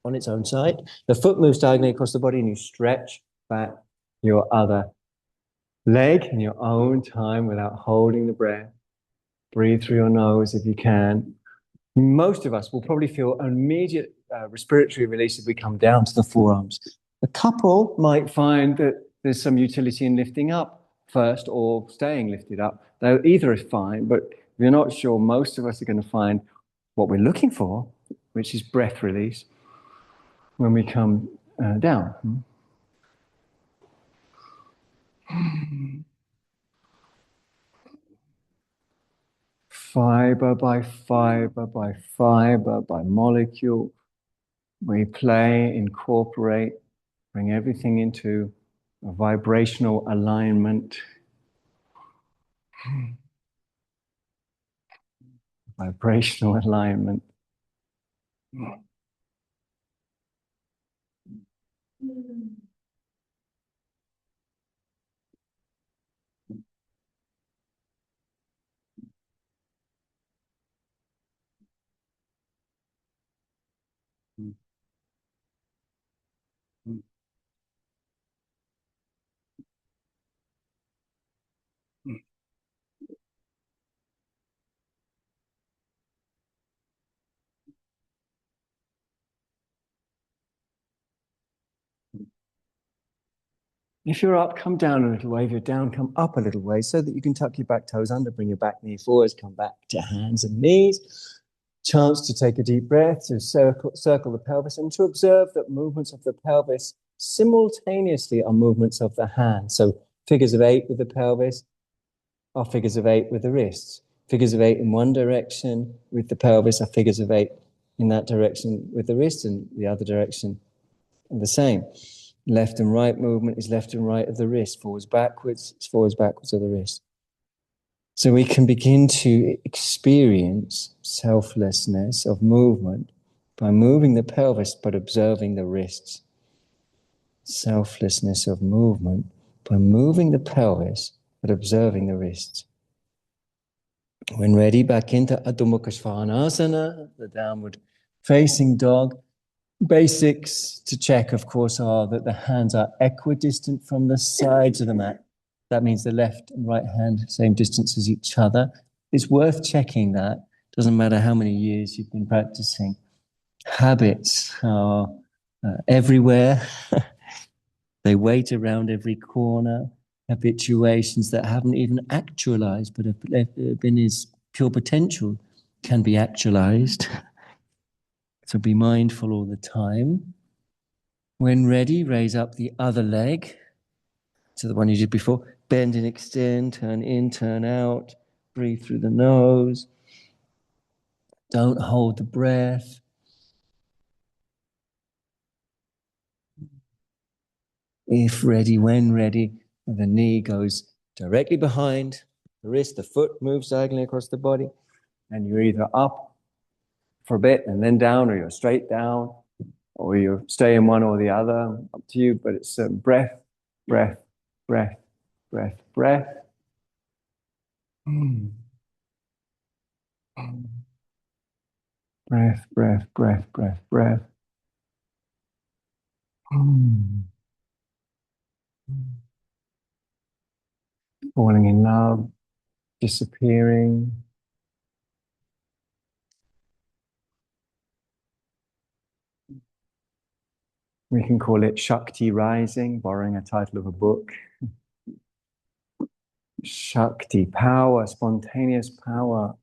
on its own side. The foot moves diagonally across the body and you stretch back your other leg in your own time without holding the breath. Breathe through your nose if you can. Most of us will probably feel an immediate respiratory release if we come down to the forearms. A couple might find that there's some utility in lifting up first or staying lifted up, though either is fine, but if you're not sure, most of us are going to find what we're looking for, which is breath release, when we come down. Fiber by fiber by fiber by molecule, we play, incorporate, bring everything into a vibrational alignment. Vibrational alignment. If you're up, come down a little way. If you're down, come up a little way so that you can tuck your back toes under, bring your back knee forwards, come back to hands and knees. Chance to take a deep breath, to circle the pelvis, and to observe that movements of the pelvis simultaneously are movements of the hands. So figures of 8 with the pelvis are figures of 8 with the wrists. Figures of 8 in one direction with the pelvis are figures of 8 in that direction with the wrists, and the other direction the same. Left and right movement is left and right of the wrist. Forwards, backwards, it's forwards, backwards of the wrist. So we can begin to experience selflessness of movement by moving the pelvis but observing the wrists. Selflessness of movement by moving the pelvis but observing the wrists. When ready, back into Adho Mukha Svanasana, the downward facing dog. Basics to check, of course, are that the hands are equidistant from the sides of the mat. That means the left and right hand, same distance as each other. It's worth checking that. Doesn't matter how many years you've been practicing. Habits are everywhere. They wait around every corner. Habituations that haven't even actualized, but have been as pure potential can be actualized. So be mindful all the time. When ready, raise up the other leg to the one you did before. Bend and extend, turn in, turn out. Breathe through the nose. Don't hold the breath. If ready, when ready, the knee goes directly behind the wrist. The foot moves diagonally across the body. And you're either up for a bit and then down, or you're straight down, or you stay in one or the other, up to you, but it's breath, breath, breath, breath, breath. Breath, breath, breath, breath, breath. Falling in love, disappearing. We can call it Shakti rising, borrowing a title of a book. Shakti, power, spontaneous power.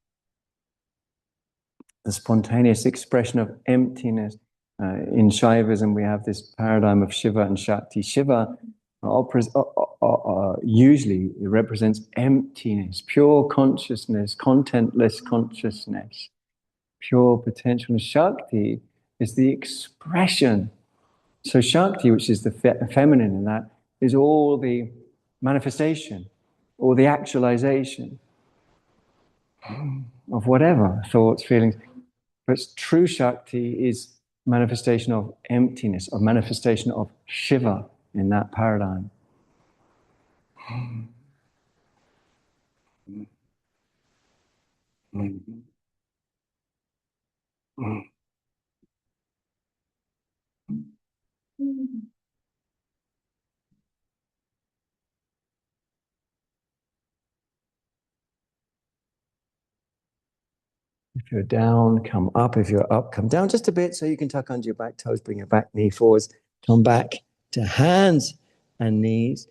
The spontaneous expression of emptiness. In Shaivism, we have this paradigm of Shiva and Shakti. Shiva usually it represents emptiness, pure consciousness, contentless consciousness, pure potential. Shakti is the expression. So Shakti, which is the feminine in that, is all the manifestation or the actualization of whatever, thoughts, feelings. But true Shakti is manifestation of emptiness, of manifestation of Shiva in that paradigm. If you're down, come up. If you're up, come down just a bit so you can tuck under your back toes, bring your back knee forwards, come back to hands and knees.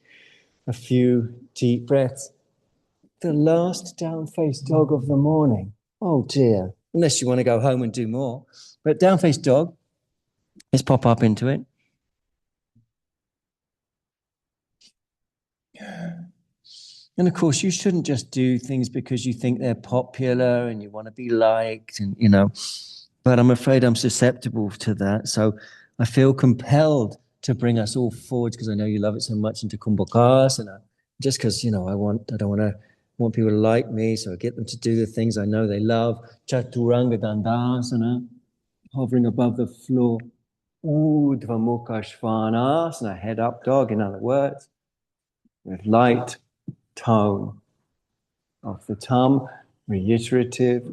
A few deep breaths. The last down face dog of the morning. Oh dear. Unless you want to go home and do more. But down face dog, let's pop up into it. And of course, you shouldn't just do things because you think they're popular and you want to be liked, and but I'm afraid I'm susceptible to that. So I feel compelled to bring us all forward because I know you love it so much into Kumbhakasana. Just because, I want people to like me, so I get them to do the things I know they love. Chaturanga Dandasana, hovering above the floor. Urdhva Mukha Svanasana, head up dog, in other words, with light tone of the tongue, reiterative,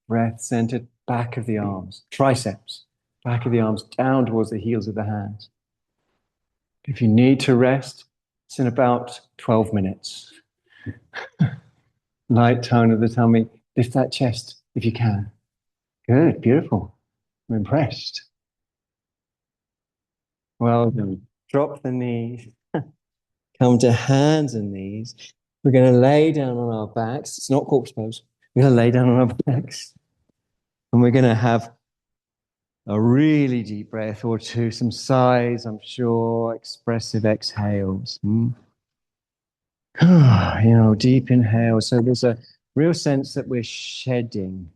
breath centered, back of the arms, triceps, back of the arms down towards the heels of the hands. If you need to rest, it's in about 12 minutes. Light tone of the tummy, lift that chest if you can. Good, beautiful. I'm impressed. Well done. Drop the knees. Come to hands and knees. We're going to lay down on our backs. It's not corpse pose. We're going to lay down on our backs. And we're going to have a really deep breath or two, some sighs, I'm sure, expressive exhales. Deep inhale. So there's a real sense that we're shedding.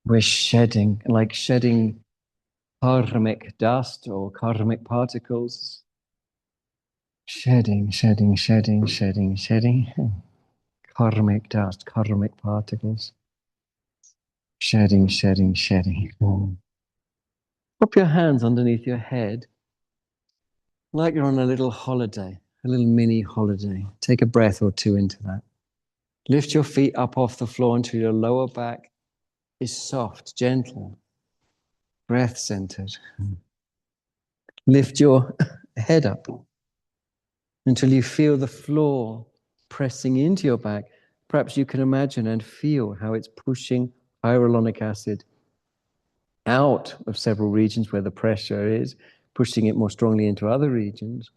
We're shedding, like shedding karmic dust or karmic particles. Shedding, shedding, shedding, shedding, shedding. Karmic dust, karmic particles. Shedding, shedding, shedding. Pop your hands underneath your head like you're on a little holiday, a little mini holiday. Take a breath or two into that. Lift your feet up off the floor until your lower back is soft, gentle, breath-centered. Lift your head up until you feel the floor pressing into your back. Perhaps you can imagine and feel how it's pushing hyaluronic acid out of several regions where the pressure is, pushing it more strongly into other regions,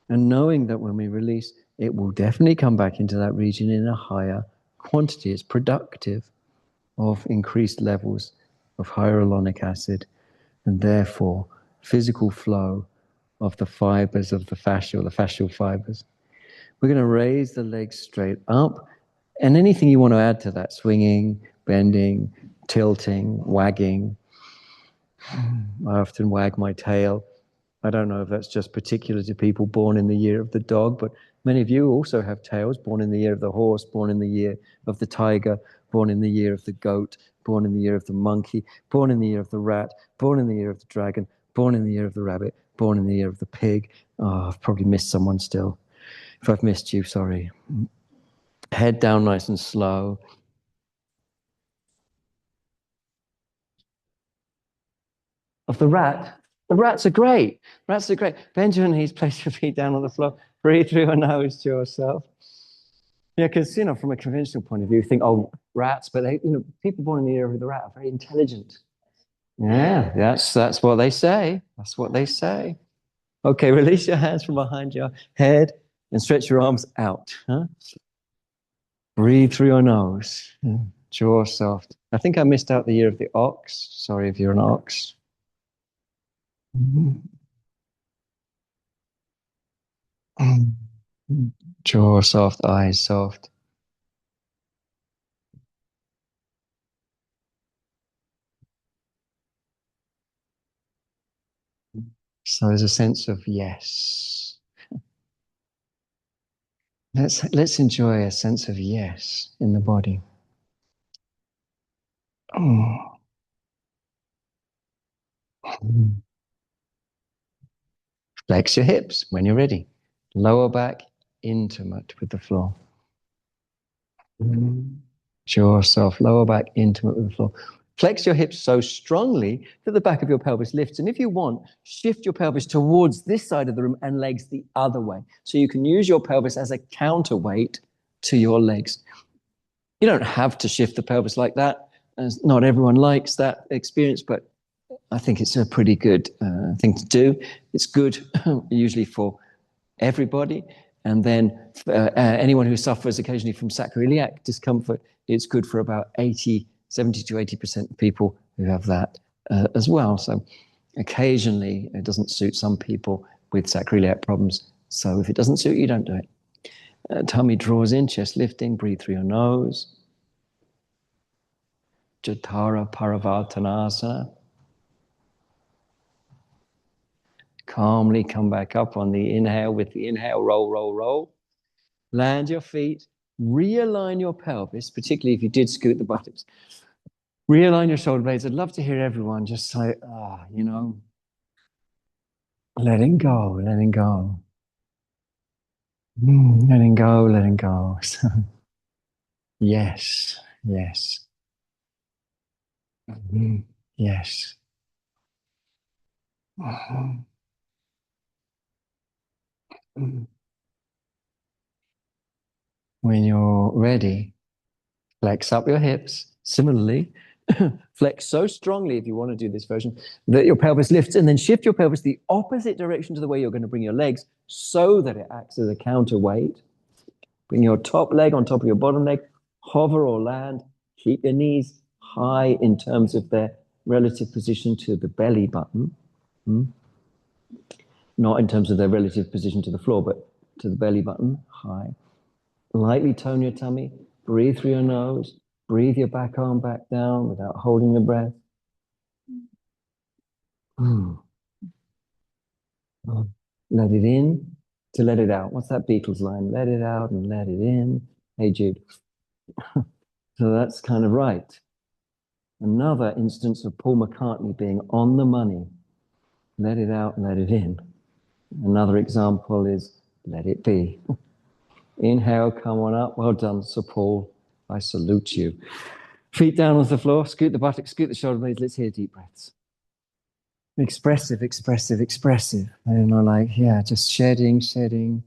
and knowing that when we release, it will definitely come back into that region in a higher quantity. It's productive of increased levels of hyaluronic acid, and therefore physical flow of the fibers of the fascia, or the fascial fibers. We're going to raise the legs straight up, and anything you want to add to that, swinging, bending, tilting, wagging. I often wag my tail. I don't know if that's just particular to people born in the year of the dog, but many of you also have tails, born in the year of the horse, born in the year of the tiger, born in the year of the goat, born in the year of the monkey, born in the year of the rat, born in the year of the dragon, born in the year of the rabbit, born in the year of the pig. Oh, I've probably missed someone still. If I've missed you, sorry. Head down nice and slow. Of the rat. The rats are great. Rats are great. Bend your knees, place your feet down on the floor. Breathe through your nose to yourself. Yeah, because, from a conventional point of view, you think, oh, rats, but people born in the year of the rat are very intelligent. Yeah, that's what they say. That's what they say. Okay, release your hands from behind your head and stretch your arms out. Huh? Breathe through your nose. Jaw soft. I think I missed out the year of the ox. Sorry if you're an ox. Jaw soft, eyes soft. So there's a sense of yes. Let's enjoy a sense of yes in the body. Oh. Flex your hips when you're ready. Lower back intimate with the floor. Jaw soft, lower back intimate with the floor. Flex your hips so strongly that the back of your pelvis lifts. And if you want, shift your pelvis towards this side of the room and legs the other way. So you can use your pelvis as a counterweight to your legs. You don't have to shift the pelvis like that. As not everyone likes that experience, but I think it's a pretty good thing to do. It's good usually for everybody. And then anyone who suffers occasionally from sacroiliac discomfort, it's good for about 70 to 80% of people who have that as well. So occasionally it doesn't suit some people with sacroiliac problems. So if it doesn't suit you, don't do it. Tummy draws in, chest lifting, breathe through your nose. Jatara Parivartanasana. Calmly come back up on the inhale. With the inhale, roll, roll, roll. Land your feet. Realign your pelvis, particularly if you did scoot the buttocks. Realign your shoulder blades. I'd love to hear everyone just say, letting go, letting go. Letting go, letting go. Yes, yes. Yes. When you're ready, flex up your hips. Similarly, flex so strongly if you want to do this version that your pelvis lifts, and then shift your pelvis the opposite direction to the way you're going to bring your legs so that it acts as a counterweight. Bring your top leg on top of your bottom leg, hover or land. Keep your knees high in terms of their relative position to the belly button. Not in terms of their relative position to the floor, but to the belly button, high. Lightly tone your tummy. Breathe through your nose. Breathe your back arm back down without holding the breath. Let it in to let it out. What's that Beatles line? Let it out and let it in. Hey Jude. So that's kind of right. Another instance of Paul McCartney being on the money. Let it out, let it in. Another example is let it be. Inhale, come on up. Well done, Sir Paul. I salute you. Feet down on the floor, scoot the buttocks, scoot the shoulder blades. Let's hear deep breaths. Expressive, expressive, expressive. And just shedding, shedding.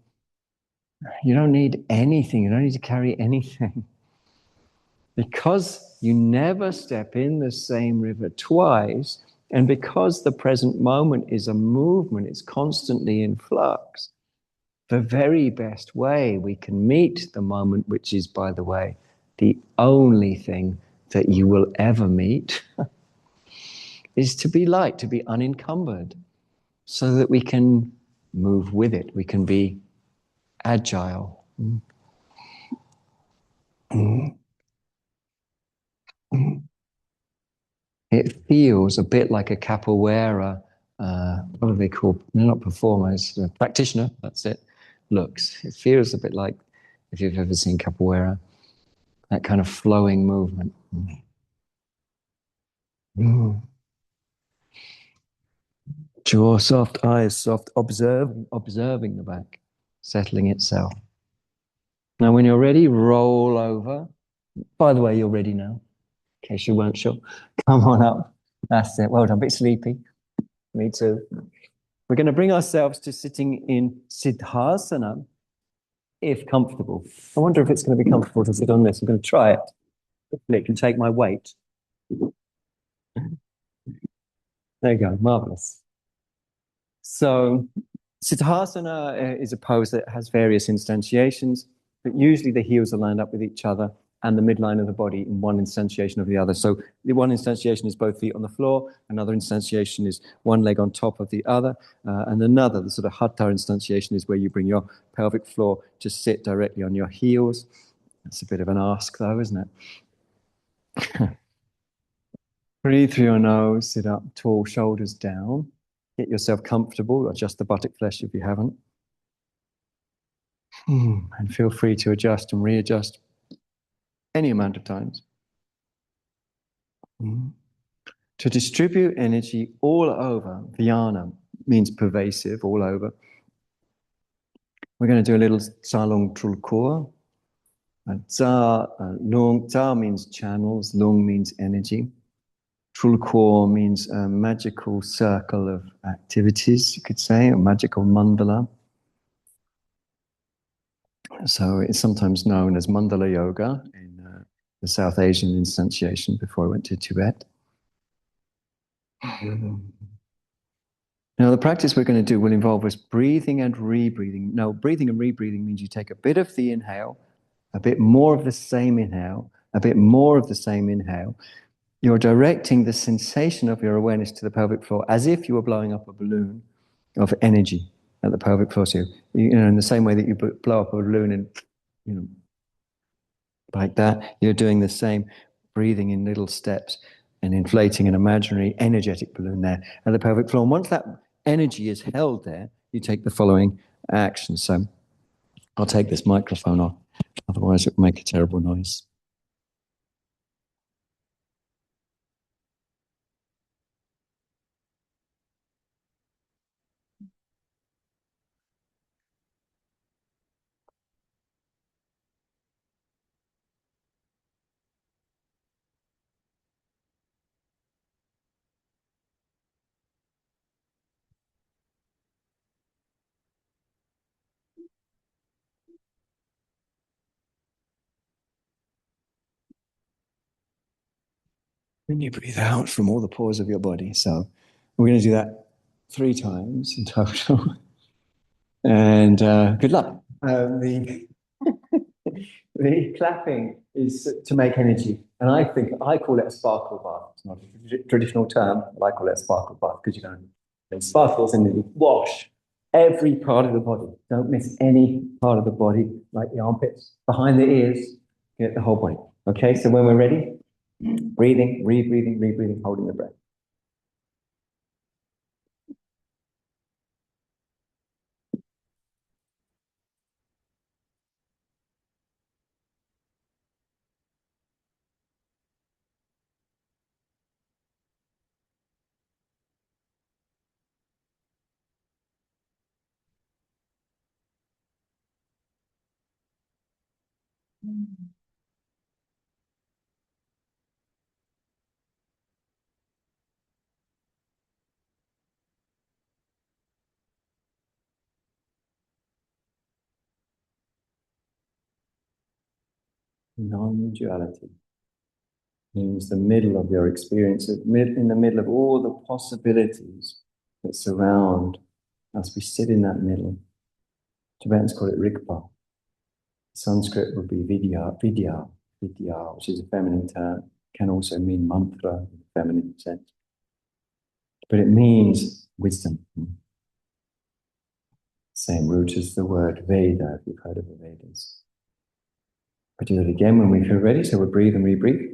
You don't need anything. You don't need to carry anything. Because you never step in the same river twice, and because the present moment is a movement, it's constantly in flux, the very best way we can meet the moment, which is, by the way, the only thing that you will ever meet, is to be light, to be unencumbered, so that we can move with it. We can be agile. It feels a bit like a capoeira, what are they called? They're not performers, practitioner, that's it, looks. It feels a bit like, if you've ever seen capoeira, that kind of flowing movement. Jaw soft, eyes soft, observing the back, settling itself. Now, when you're ready, roll over. By the way, you're ready now, in case you weren't sure. Come on up. That's it. Well done. A bit sleepy. Me too. We're going to bring ourselves to sitting in Siddhasana, if comfortable. I wonder if it's going to be comfortable to sit on this. I'm going to try it. Hopefully it can take my weight. There you go. Marvelous. So Siddhasana is a pose that has various instantiations, but usually the heels are lined up with each other and the midline of the body in one instantiation of the other. So the one instantiation is both feet on the floor, another instantiation is one leg on top of the other, and another, the sort of hatha instantiation, is where you bring your pelvic floor to sit directly on your heels. That's a bit of an ask though, isn't it? Breathe through your nose, sit up tall, shoulders down. Get yourself comfortable, adjust the buttock flesh if you haven't. And feel free to adjust and readjust any amount of times. To distribute energy all over, Vyana means pervasive, all over. We're going to do a little Tsalung Trulkor. Tsa means channels, Lung means energy. Trulkor means a magical circle of activities, you could say, a magical mandala. So it's sometimes known as mandala yoga in the South Asian instantiation before I went to Tibet. Now, the practice we're going to do will involve us breathing and rebreathing. Now, breathing and rebreathing means you take a bit of the inhale, a bit more of the same inhale, a bit more of the same inhale. You're directing the sensation of your awareness to the pelvic floor as if you were blowing up a balloon of energy at the pelvic floor. So, in the same way that you blow up a balloon and, like that, you're doing the same, breathing in little steps and inflating an imaginary energetic balloon there at the pelvic floor. And once that energy is held there, you take the following action. So I'll take this microphone off, otherwise it will make a terrible noise. Then you breathe out from all the pores of your body. So we're going to do that 3 times in total. And good luck. The clapping is to make energy. And I call it a sparkle bath. It's not a traditional term, but I call it a sparkle bath because it sparkles and you wash every part of the body. Don't miss any part of the body, like the armpits, behind the ears, get the whole body. Okay, so when we're ready, breathing, rebreathing, rebreathing, holding the breath. Non-duality means the middle of your experience, in the middle of all the possibilities that surround us. We sit in that middle. Tibetans call it Rigpa. Sanskrit would be vidya, which is a feminine term, can also mean mantra in a feminine sense. But it means wisdom. Same root as the word Veda, if you've heard of the Vedas. But do it again when we feel ready. So we'll breathe and rebreathe.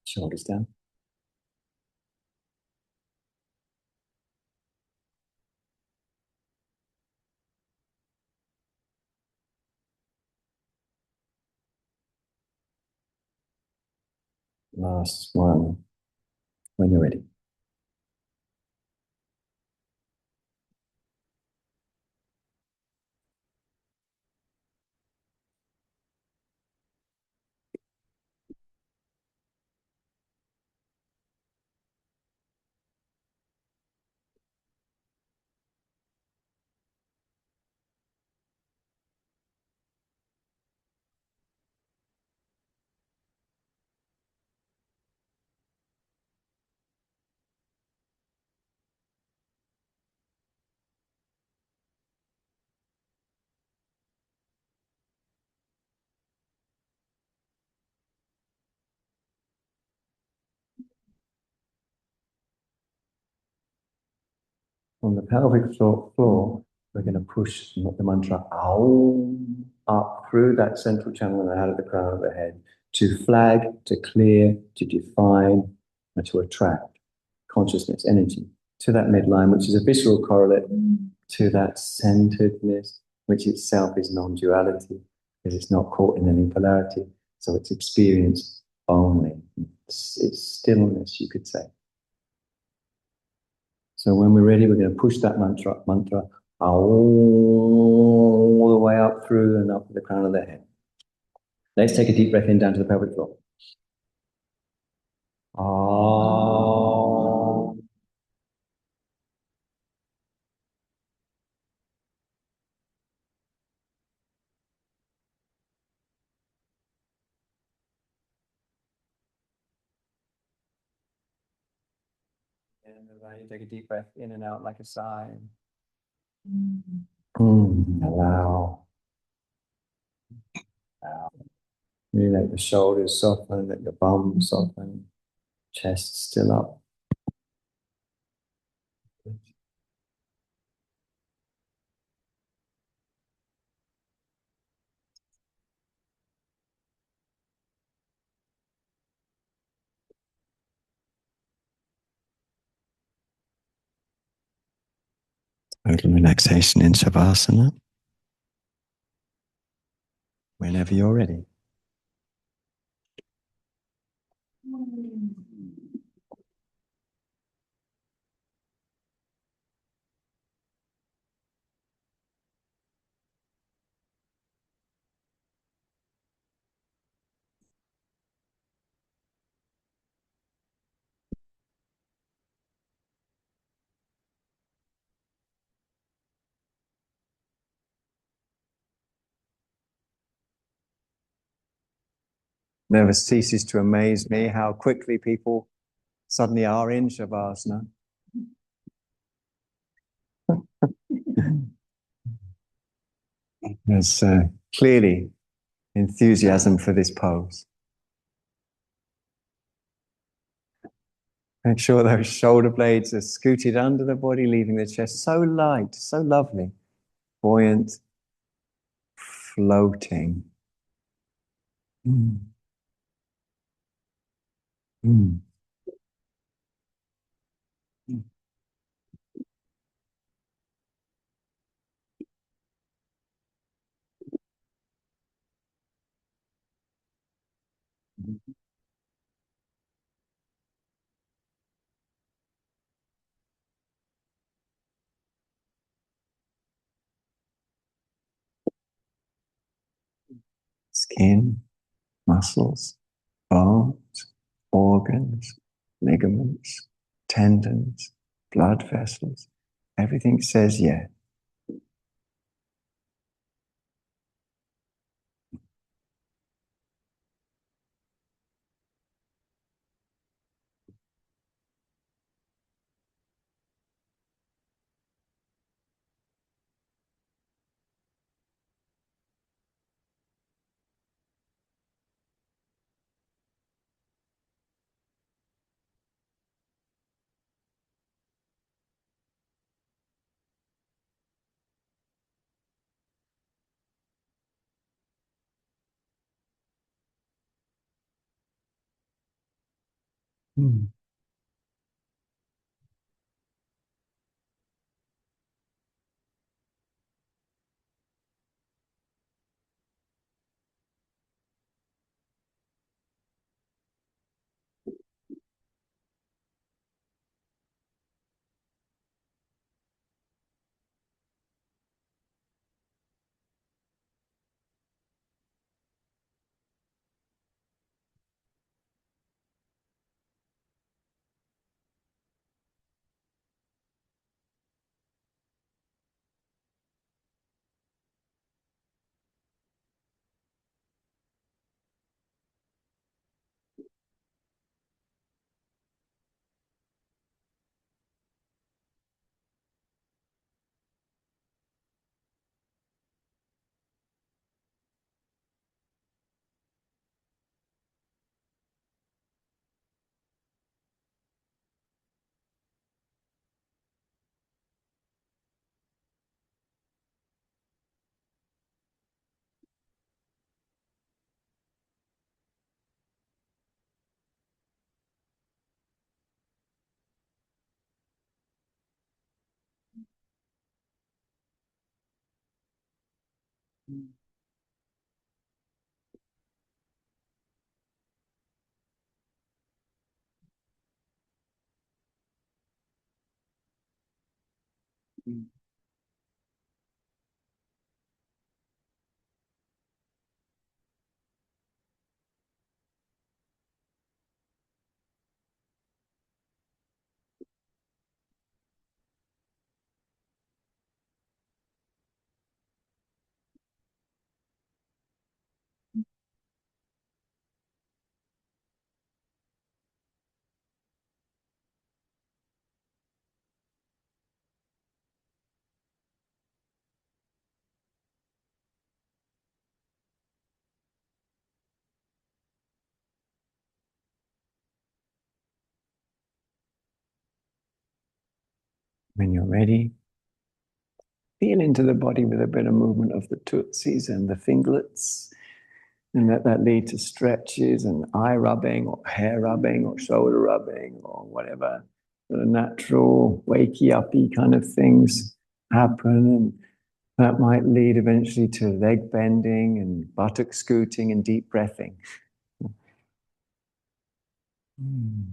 Shoulders down. Last one, when you're ready. On the pelvic floor, we're going to push the mantra Aum up through that central channel and out of the crown of the head to flag, to clear, to define, and to attract consciousness, energy to that midline, which is a visceral correlate to that centeredness, which itself is non-duality, because it's not caught in any polarity. So it's experience only. It's stillness, you could say. So when we're ready, we're going to push that mantra all the way up through and up to the crown of the head. Let's take a deep breath in down to the pelvic floor. And take a deep breath in and out like a sigh. Allow. Really let the shoulders soften, let your bum soften, chest still up. Total relaxation in Shavasana. Whenever you're ready. Never ceases to amaze me how quickly people suddenly are in Shavasana. There's clearly enthusiasm for this pose. Make sure those shoulder blades are scooted under the body, leaving the chest so light, so lovely, buoyant, floating. Mm. Mm. Skin, muscles, bones, organs, ligaments, tendons, blood vessels. Everything says yeah. Mm. When you're ready, feel into the body with a bit of movement of the tootsies and the fingerlets, and let that lead to stretches and eye rubbing or hair rubbing or shoulder rubbing or whatever sort of natural wakey uppy kind of things happen. And that might lead eventually to leg bending and buttock scooting and deep breathing. Mm.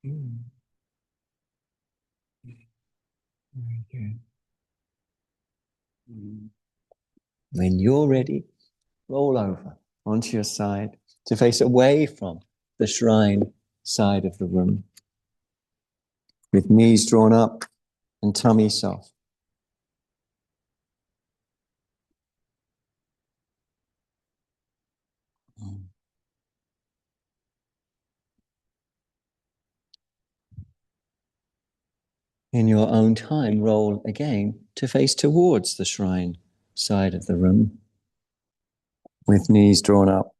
Mm. Very good. Mm. When you're ready, roll over onto your side to face away from the shrine side of the room, with knees drawn up and tummy soft. In your own time, roll again to face towards the shrine side of the room. with knees drawn up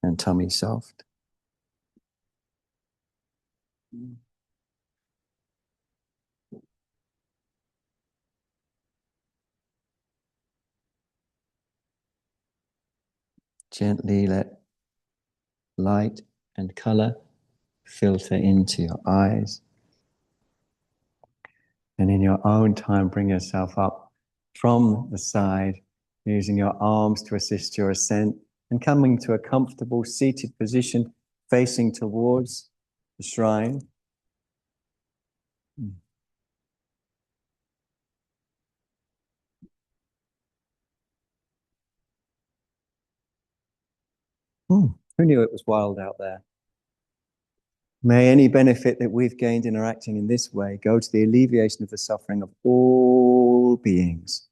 and tummy soft. Gently let light and color filter into your eyes. And in your own time, bring yourself up from the side, using your arms to assist your ascent and coming to a comfortable seated position facing towards the shrine. Who knew it was wild out there? May any benefit that we've gained interacting in this way go to the alleviation of the suffering of all beings.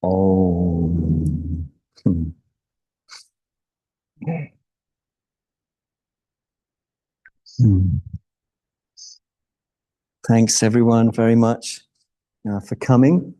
Om. Thanks everyone very much for coming.